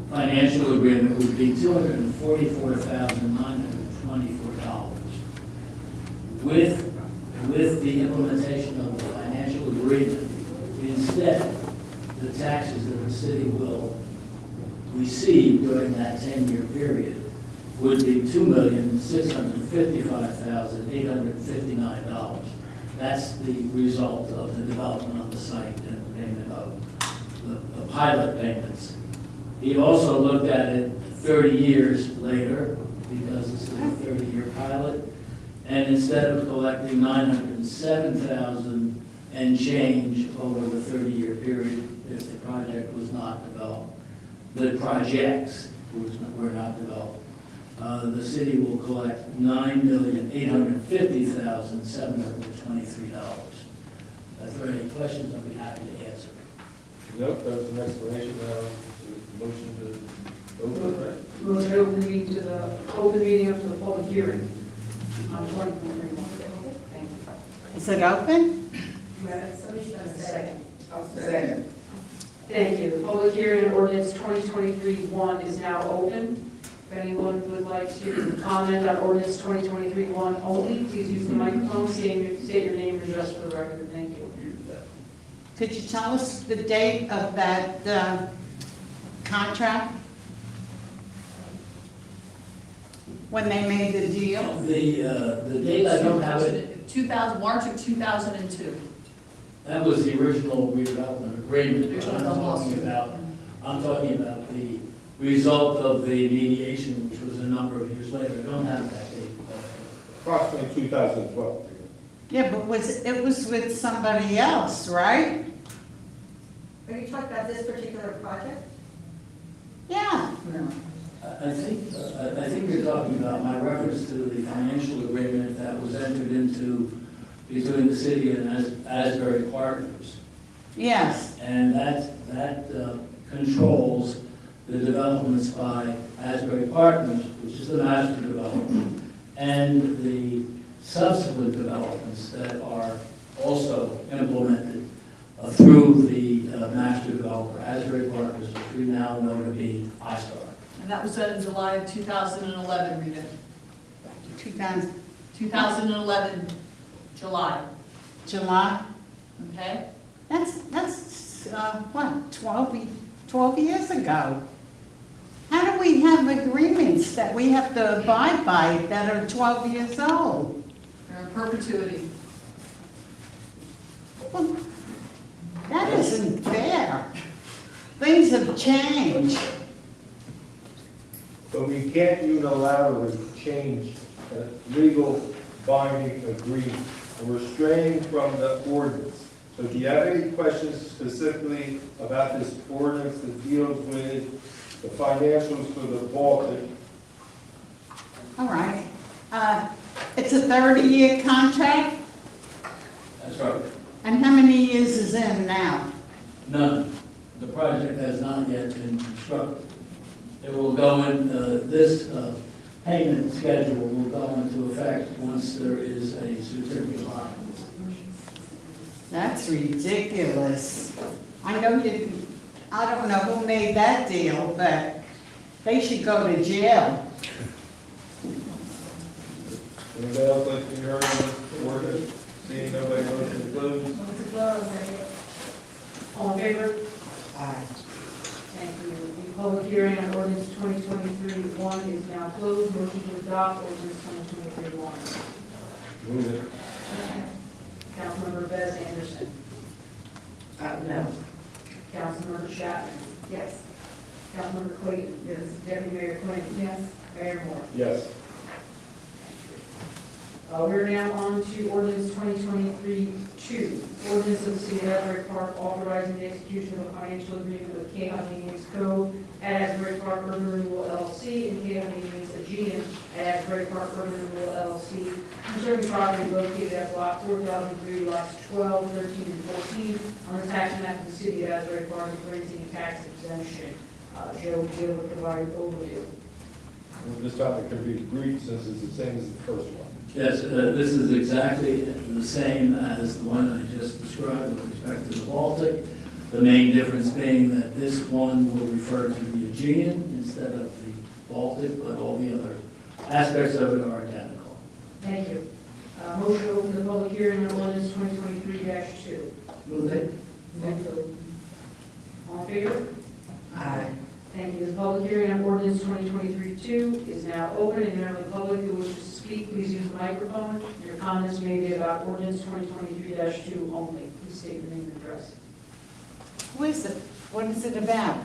financial agreement would be $244,924. With the implementation of the financial agreement, instead, the taxes that the city will receive during that 10-year period would be $2,655,859. That's the result of the development of the site and the payment of the pilot payments. He also looked at it 30 years later, because this is a 30-year pilot, And instead of collecting 907,000 and change over the 30-year period, if the project was not developed, the projects were not developed, the city will collect $9,850,723. If there are any questions, I'll be happy to answer. Nope, that was an explanation, motion to open, right? Move to open meeting to the, open meeting up to the public hearing on 2021. Thank you. Is it open? Second. Thank you. The public hearing on ordinance 2023-1 is now open. If anyone would like to comment on ordinance 2023-1 only, please use the microphone, state your name and address for the record. Thank you. Could you tell us the date of that contract? When they made the deal? The date, I don't have it. March of 2002. That was the original redevelopment agreement. Original I'm talking about the result of the mediation, which was a number of years later. I don't have that date. Approximately 2012. Yeah, but it was with somebody else, right? Are you talking about this particular project? Yeah. I think you're talking about my reference to the financial agreement that was entered into between the city and Asbury Partners. Yes. And that controls the developments by Asbury Partners, which is the master development, and the subsequent developments that are also implemented through the master developer, Asbury Partners, which we now know to be iStar. And that was done in July of 2011, Rita. 2011, July. July? Okay? That's what, 12 years ago? How do we have agreements that we have to abide by that are 12 years old? They're in perpetuity. Well, that isn't fair. Things have changed. But we can't unilaterally change a legal binding agreement. And we're straying from the ordinance. So do you have any questions specifically about this ordinance that deals with the financials for the Baltic? All right. It's a 30-year contract? That's right. And how many years is in now? None. The project has not yet been constructed. It will go in, this payment schedule will go into effect once there is a certificate of occupancy. That's ridiculous. I know I don't know who made that deal, but they should go to jail. Anybody else like to be heard on this ordinance? Seeing nobody, motion to close? All in favor? Aye. Thank you. The public hearing on ordinance 2023-1 is now closed. Motion to adopt ordinance 2023-1. Move it. Councilmember Bez Anderson. No. Councilmember Chapman. Yes. Councilmember Clayton. Yes. Deputy Mayor Quinn. Yes. Mayor Moore. Yes. We're now on to ordinance 2023-2. Ordinance of the City of Asbury Park authorizing the execution of a financial agreement with K. Huntington's Co. at Asbury Park Urban Renewal LLC and K. Huntington's Aegean at Asbury Park Urban Renewal LLC concerning property located at block 4003, lots 12, 13, and 14 on the tax map of the City of Asbury Park and granting a tax exemption. Joe will provide an overview. This topic can be brief since it's the same as the first one. Yes, this is exactly the same as the one I just described with respect to the Baltic. The main difference being that this one will refer to the Aegean instead of the Baltic, but all the other aspects of it are identical. Thank you. Motion to open the public hearing on ordinance 2023-2. Move it. All in favor? Aye. Thank you. The public hearing on ordinance 2023-2 is now open, and anyone in the public who wishes to speak, please use the microphone. Your comments may be about ordinance 2023-2 only. Please state your name and address. Who is it? What is it about?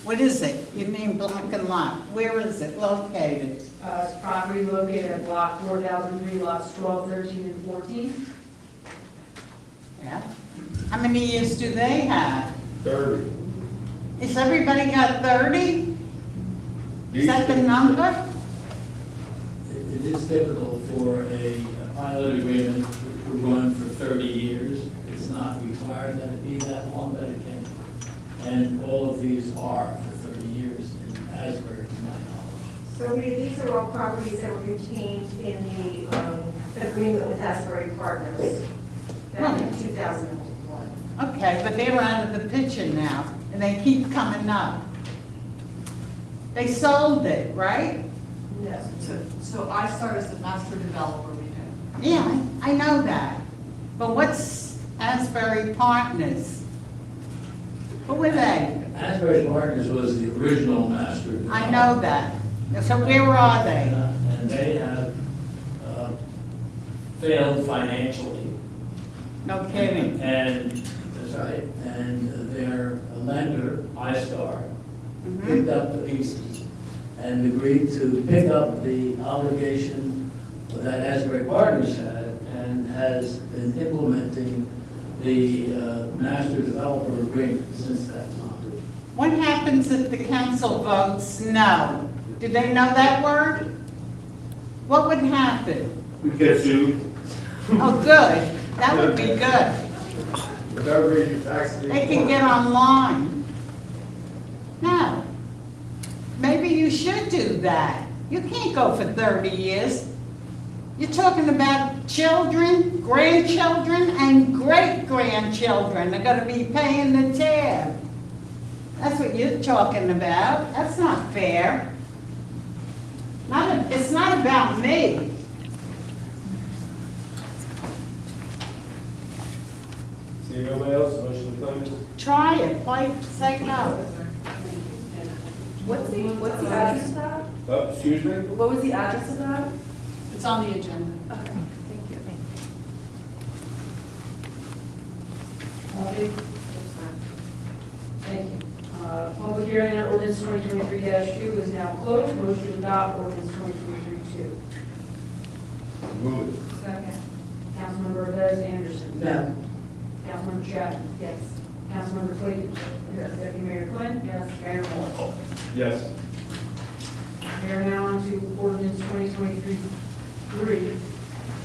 What is it? You mean block and lot. Where is it located? It's property located at block 4003, lots 12, 13, and 14. Yeah. How many years do they have? 30. Is everybody got 30? Is that the number? It is difficult for a pilot agreement to run for 30 years. It's not required that it be that long, but it can. And all of these are for 30 years in Asbury, to my knowledge. So these are all properties that were contained in the agreement with Asbury Partners back in 2001. Okay, but they're out of the picture now, and they keep coming up. They sold it, right? Yes, so I started as the master developer with him. Yeah, I know that. But what's Asbury Partners? Who were they? Asbury Partners was the original master developer. I know that. So where are they? And they have failed financially. No kidding. And, that's right, and their lender, iStar, picked up the pieces and agreed to pick up the obligation that Asbury Partners had and has been implementing the master developer agreement since that time. What happens if the council votes no? Do they know that word? What would happen? We get sued. Oh, good. That would be good. Without raising taxes. They can get online. No. Maybe you should do that. You can't go for 30 years. You're talking about children, grandchildren, and great-grandchildren are going to be paying the tab. That's what you're talking about. That's not fair. It's not about me. See nobody else, motion to close? Try it, say no. What's the address of that? Excuse me? What was the address of that? It's on the agenda. Okay, thank you. Thank you. Public hearing on ordinance 2023-2 is now closed. Motion to adopt ordinance 2023-2. Move it. Second. Councilmember Bez Anderson. No. Councilmember Chapman. Yes. Councilmember Clayton. Yes. Deputy Mayor Quinn. Yes. Mayor Moore. Yes. We are now on to ordinance 2023-3.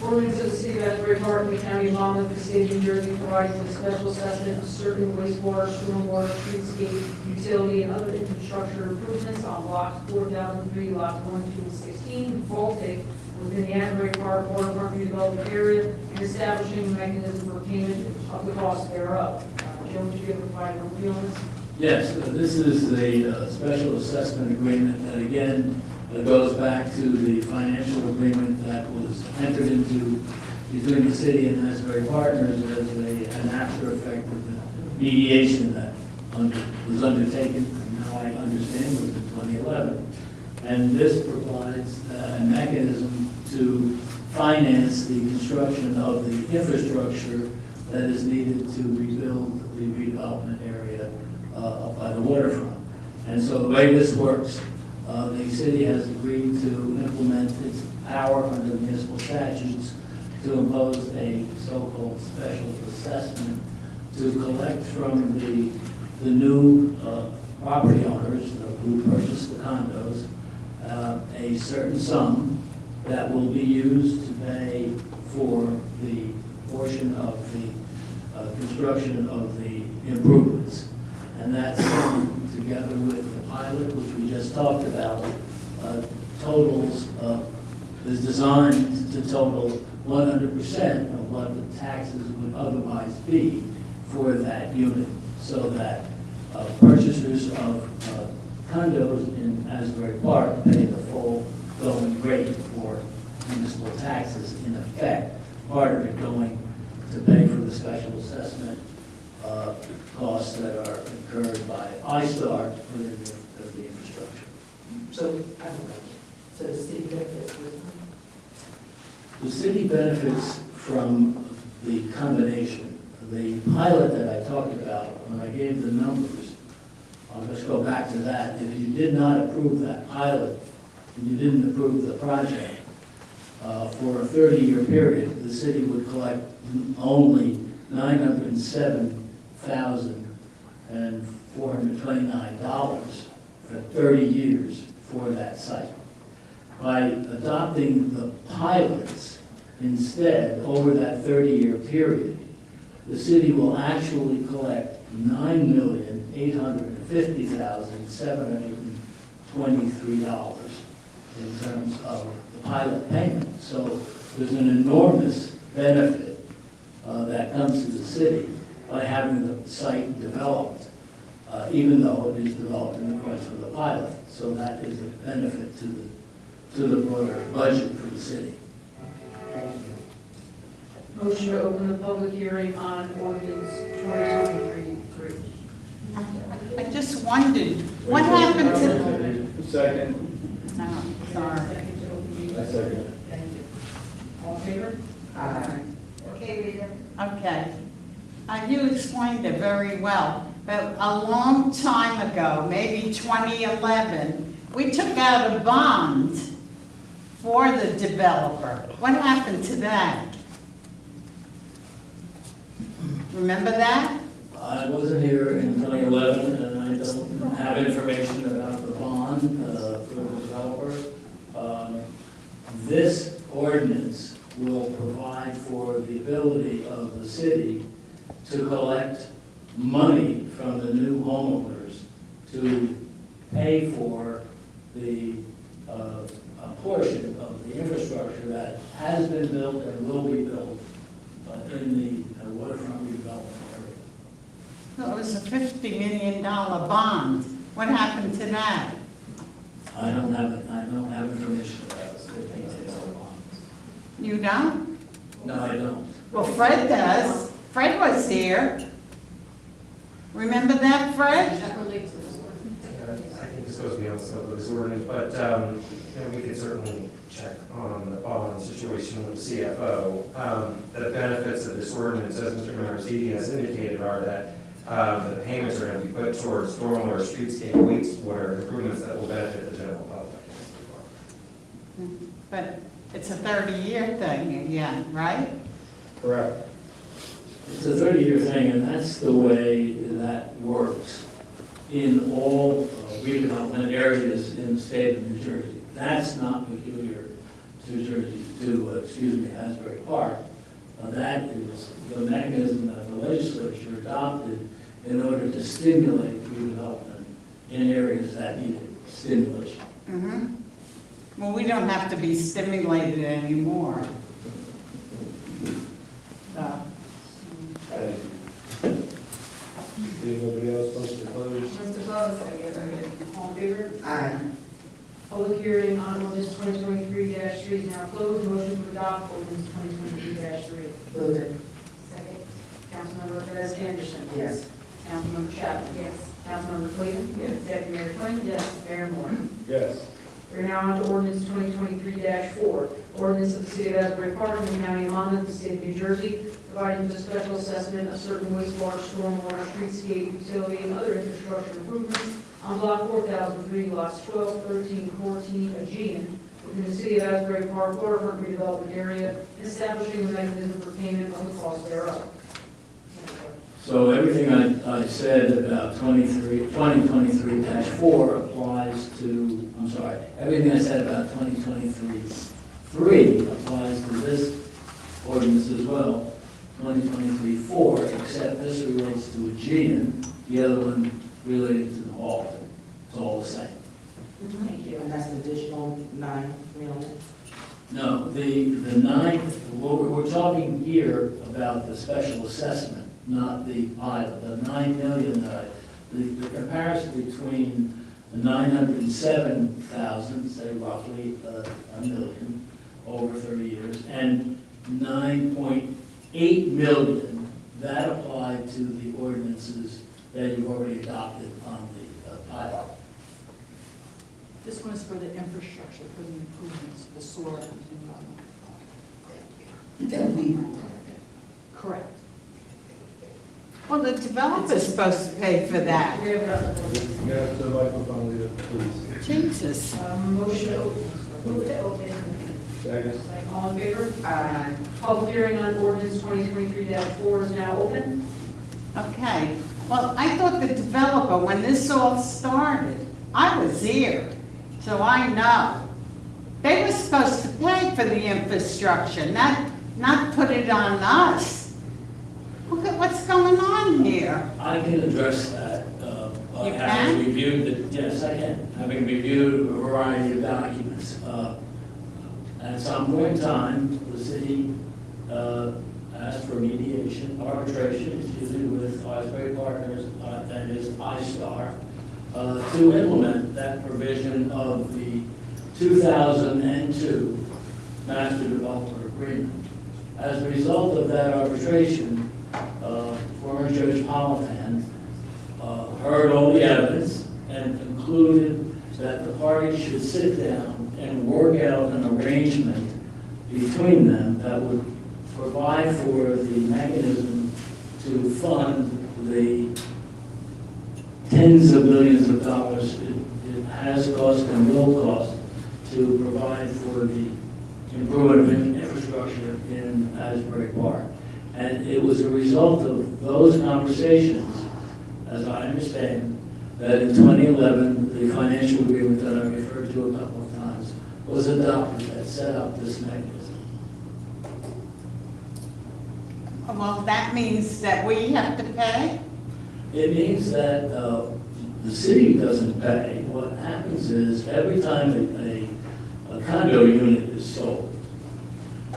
Ordinance of the City of Asbury Park, the County of Monmouth, the State of New Jersey, providing for the special assessment of certain wastewater, stormwater, streetscape, utility, and other infrastructure improvements on blocks 4003, lots 1, 2, and 16, Baltic, within the Asbury Park waterfront redevelopment area, and establishing a mechanism for payment of the cost thereof. Joe, would you be able to provide an overview on this? Yes, this is the special assessment agreement that again goes back to the financial agreement that was entered into between the city and Asbury Partners as an after effect of the mediation that was undertaken, and now I understand was in 2011. And this provides a mechanism to finance the construction of the infrastructure that is needed to rebuild the redevelopment area up by the waterfront. And so the way this works, the city has agreed to implement its power under municipal statutes to impose a so-called special assessment to collect from the new property owners who purchased the condos a certain sum that will be used to pay for the portion of the construction of the improvements. And that's together with the pilot, which we just talked about, is designed to total 100% of what the taxes would otherwise be for that unit, so that purchasers of condos in Asbury Park pay the full going rate for municipal taxes in effect, part of it going to pay for the special assessment costs that are incurred by iStar to put in the infrastructure. So the city benefits with The city benefits from the combination. The pilot that I talked about, when I gave the numbers, I'll just go back to that. If you did not approve that pilot, and you didn't approve the project, for a 30-year period, the city would collect only $907,429 for 30 years for that site. By adopting the pilots instead over that 30-year period, the city will actually collect $9,850,723 in terms of the pilot payment. So there's an enormous benefit that comes to the city by having the site developed, even though it is developed in accordance with the pilot. So that is a benefit to the broader budget for the city. Motion to open the public hearing on ordinance 2023-3. I just wondered, what happened to? Second. No, sorry. I second. All in favor? Okay, Rita? Okay. You explained it very well, but a long time ago, maybe 2011, we took out a bond for the developer. What happened to that? Remember that? I wasn't here in 2011, and I don't have information about the bond for the developer. This ordinance will provide for the ability of the city to collect money from the new homeowners to pay for the a portion of the infrastructure that has been built and will be built in the waterfront redevelopment area. It was a $50 million bond. What happened to that? I don't have information about the details of bonds. You don't? No, I don't. Well, Fred does. Fred was here. Remember that, Fred? That relates to this one. I think this goes beyond some of this ordinance, but we could certainly check on the bond situation with the CFO. The benefits of this ordinance, as Mr. Marzetti has indicated, are that the payments are going to be put towards stormwater, streetscape, wastewater improvements that will benefit the general public. But it's a 30-year thing again, right? Correct. It's a 30-year thing, and that's the way that works in all redevelopment areas in the state of New Jersey. That's not peculiar to Asbury Park. That is the mechanism that the legislature adopted in order to stimulate redevelopment in areas that needed stimulation. Mm-hmm. Well, we don't have to be stimulated anymore. Anybody else wants to close? Mr. Close, all in favor? Aye. Public hearing on ordinance 2023-3 is now closed. Motion to adopt ordinance 2023-3. Move it. Second. Councilmember Perez Anderson. Yes. Councilmember Chapman. Yes. Councilmember Clayton. Yes. Deputy Mayor Quinn. Yes. Mayor Moore. Yes. We're now on to ordinance 2023-4. Ordinance of the City of Asbury Park in the County of Monmouth, the State of New Jersey, providing for the special assessment of certain wastewater, stormwater, streetscape, utility, and other infrastructure improvements on Block 4003, lots 12, 13, 14, Aegean, within the City of Asbury Park waterfront redevelopment area, and establishing a mechanism for payment of the cost thereof. So everything I said about 2023-4 applies to, everything I said about 2023-3 applies to this ordinance as well, 2023-4, except this relates to Aegean, the other one related to the hall. It's all the same. Thank you. And that's an additional $9 million? No, the nine, we're talking here about the special assessment, not the pilot. The 9 million, the comparison between the 907,000, say roughly a million over 30 years, and 9.8 million, that applied to the ordinances that you've already adopted on the pilot. This one is for the infrastructure, for the improvements, the sewer. That we, Correct. Well, the developer's supposed to pay for that. We have another. Get the microphone, Leah, please. Jesus. Motion to open. Move to open. Second. All in favor? Public hearing on ordinance 2023-4 is now open. Okay, well, I thought the developer, when this all started, I was here, so I know. They were supposed to pay for the infrastructure, not put it on us. Look at what's going on here. I can address that. You Having can? reviewed it, yes, I can. Having reviewed a variety of documents. At some point in time, the city asked for mediation, arbitration, with Asbury Partners, that is iStar, to implement that provision of the 2002 Master Developer Agreement. As a result of that arbitration, former Judge Politan heard all the evidence and concluded that the parties should sit down and work out an arrangement between them that would provide for the mechanism to fund the tens of millions of dollars it has cost and will cost to provide for the improvement of infrastructure in Asbury Park. And it was a result of those conversations, as I understand, that in 2011, the financial agreement that I referred to a couple of times was adopted that set up this mechanism. Well, that means that we have to pay? It means that the city doesn't pay. What happens is every time a condo unit is sold,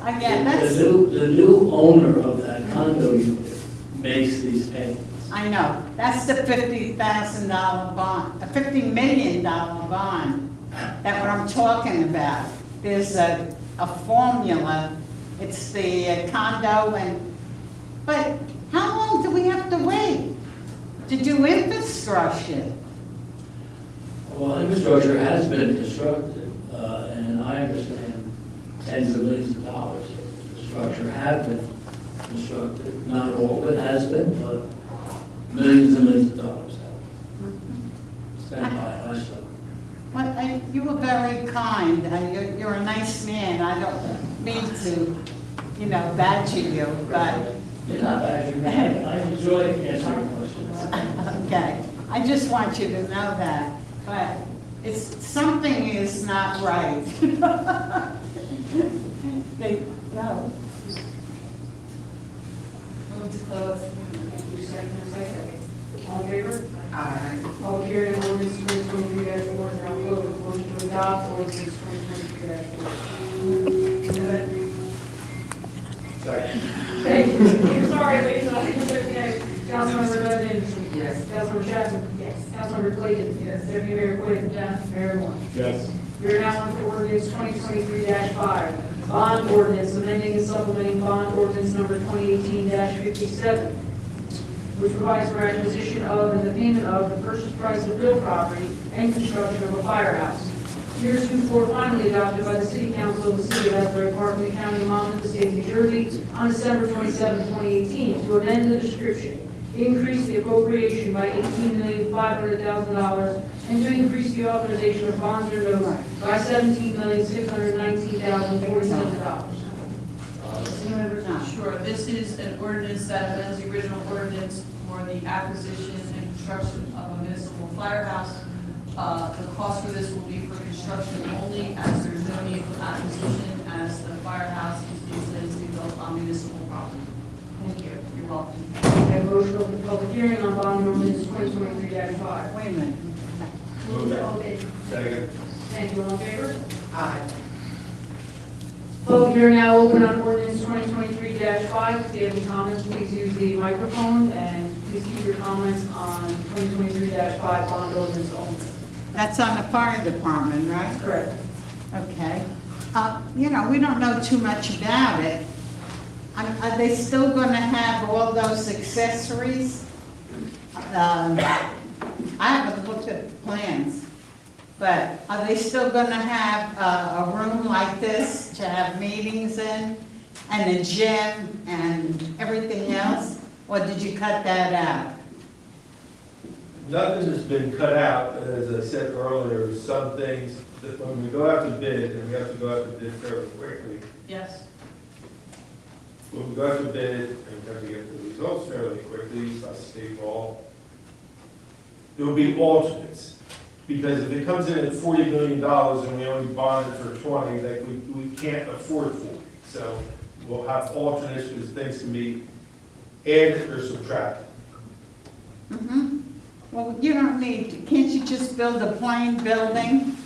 Again, that's, the new owner of that condo unit makes these payments. I know, that's the $50,000 bond, a $50 million bond. That's what I'm talking about. There's a formula, it's the condo but how long do we have to wait to do infrastructure? Well, infrastructure has been constructed, and I understand tens of millions of dollars of infrastructure have been constructed. Not all of it has been, but millions and millions of dollars have been spent by us. Well, you were very kind, you're a nice man, I don't mean to, badger you, but. You're not bad, I enjoy answering questions. Okay, I just want you to know that, but something is not right. No. Move to close. All in favor? Aye. Public hearing on ordinance 2023-4 is now closed. Motion to adopt ordinance 2023-4. Second. Thank you. Sorry, Lisa. Okay. Councilmember Bennett. Yes. Councilmember Chapman. Yes. Councilmember Clayton. Yes. Deputy Mayor Quinn. Yes. Mayor Moore. Yes. You're now on for ordinance 2023-5, bond ordinance amending and supplementing bond ordinance number 2018-57, which provides for acquisition of and the payment of the purchase price of real property and construction of a firehouse. Heretofore finally adopted by the City Council of the City of Asbury Park, the County of Monmouth, the State of New Jersey, on December 27, 2018, to amend the description, increase the appropriation by $18,500,000, and to increase the authorization of bonds or notes by $17,619,047. Sure, this is an ordinance that amends the original ordinance for the acquisition and construction of a municipal firehouse. The cost for this will be for construction only, as there's no need for acquisition, as the firehouse is usually to be built on municipal property. Thank you. You're welcome. And motion of the public hearing on bond ordinance 2023-5. Wait a minute. Move to open. Second. Thank you. All in favor? Aye. Public hearing now open on ordinance 2023-5. If you have any comments, please use the microphone, and please keep your comments on 2023-5 bond ordinance only. That's on the fire department, right? Correct. Okay. We don't know too much about it. Are they still going to have all those accessories? I haven't looked at the plans, but are they still going to have a room like this to have meetings in, and a gym and everything else? Or did you cut that out? Nothing has been cut out, as I said earlier, some things, that when we go out to bid, and we have to go out to bid fairly quickly, Yes. when we go out to bid, and we have to get the results fairly quickly, by state law, there will be alternates. Because if it comes in at $40 million and we only bond it for 20, like we can't afford 40. So we'll have alternates, because things can be added or subtracted. Mm-hmm. Well, you don't need, can't you just build a plain building?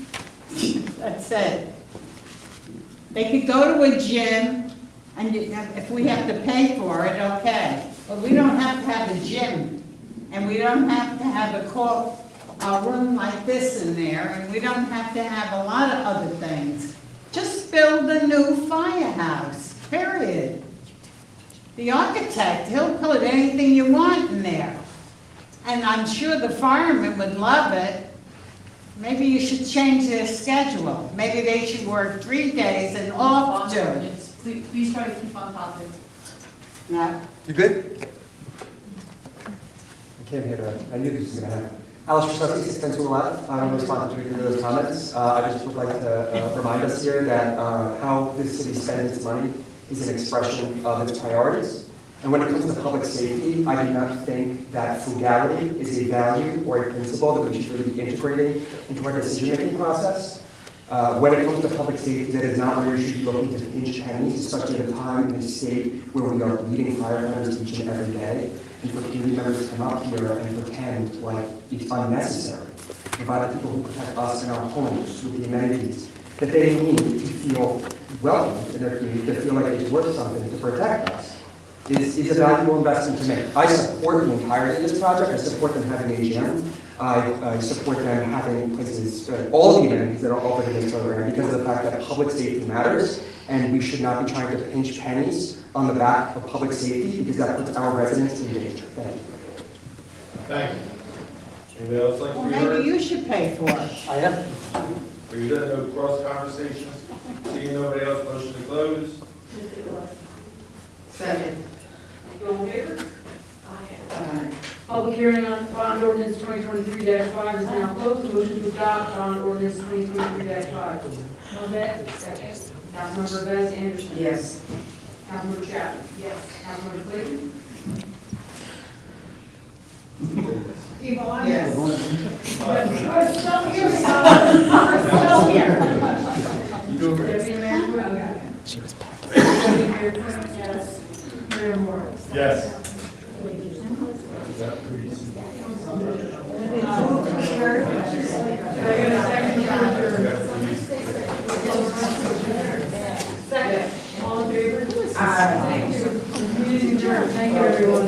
That's it. They could go to a gym, and if we have to pay for it, okay. But we don't have to have a gym, and we don't have to have a room like this in there, and we don't have to have a lot of other things. Just build a new firehouse, period. The architect, he'll put anything you want in there. And I'm sure the firemen would love it. Maybe you should change their schedule. Maybe they should work 3 days and off 2. Please try to keep on topic. No. You good? I came here to, I knew this was going to happen. Alice Trustee, 61011, I'm responsible to those comments. I just would like to remind us here that how this city spends its money is an expression of its priorities. And when it comes to public safety, I do not think that frugality is a value or a principle that we should really be integrating into our decision-making process. When it comes to public safety, that is not where we should be looking to pinch pennies, especially at a time in a state where we are leading firefighters each and every day. And for community members to come up here and pretend like it's unnecessary, provide the people who protect us in our homes with the amenities that they need to feel welcome in their community, to feel like it's worth something to protect us, is a valuable investment to make. I support the entirety of this project. I support them having a gym. I support them having places, all the amenities that are offered in this program, because of the fact that public safety matters, and we should not be trying to pinch pennies on the back of public safety, because that puts our residents in danger. Thank you. Thank you. Anybody else like to Well, be heard? maybe you should pay for it. I am. Are you done with cross conversations? Seeing nobody else, motion to close? Second. All in favor? Public hearing on bond ordinance 2023-5 is now closed. Motion to adopt bond ordinance 2023-5. Novak? Second. Councilmember Bez Anderson? Yes. Councilmember Chapman? Yes. Councilmember Clayton? Yes. We're still here. Deputy Mayor Quinn? She was back. Deputy Mayor Quinn? Yes. Mayor Moore? Yes. Can I get a second to adjourn? Second. All in favor? Thank you. Meeting adjourned. Thank you, everyone.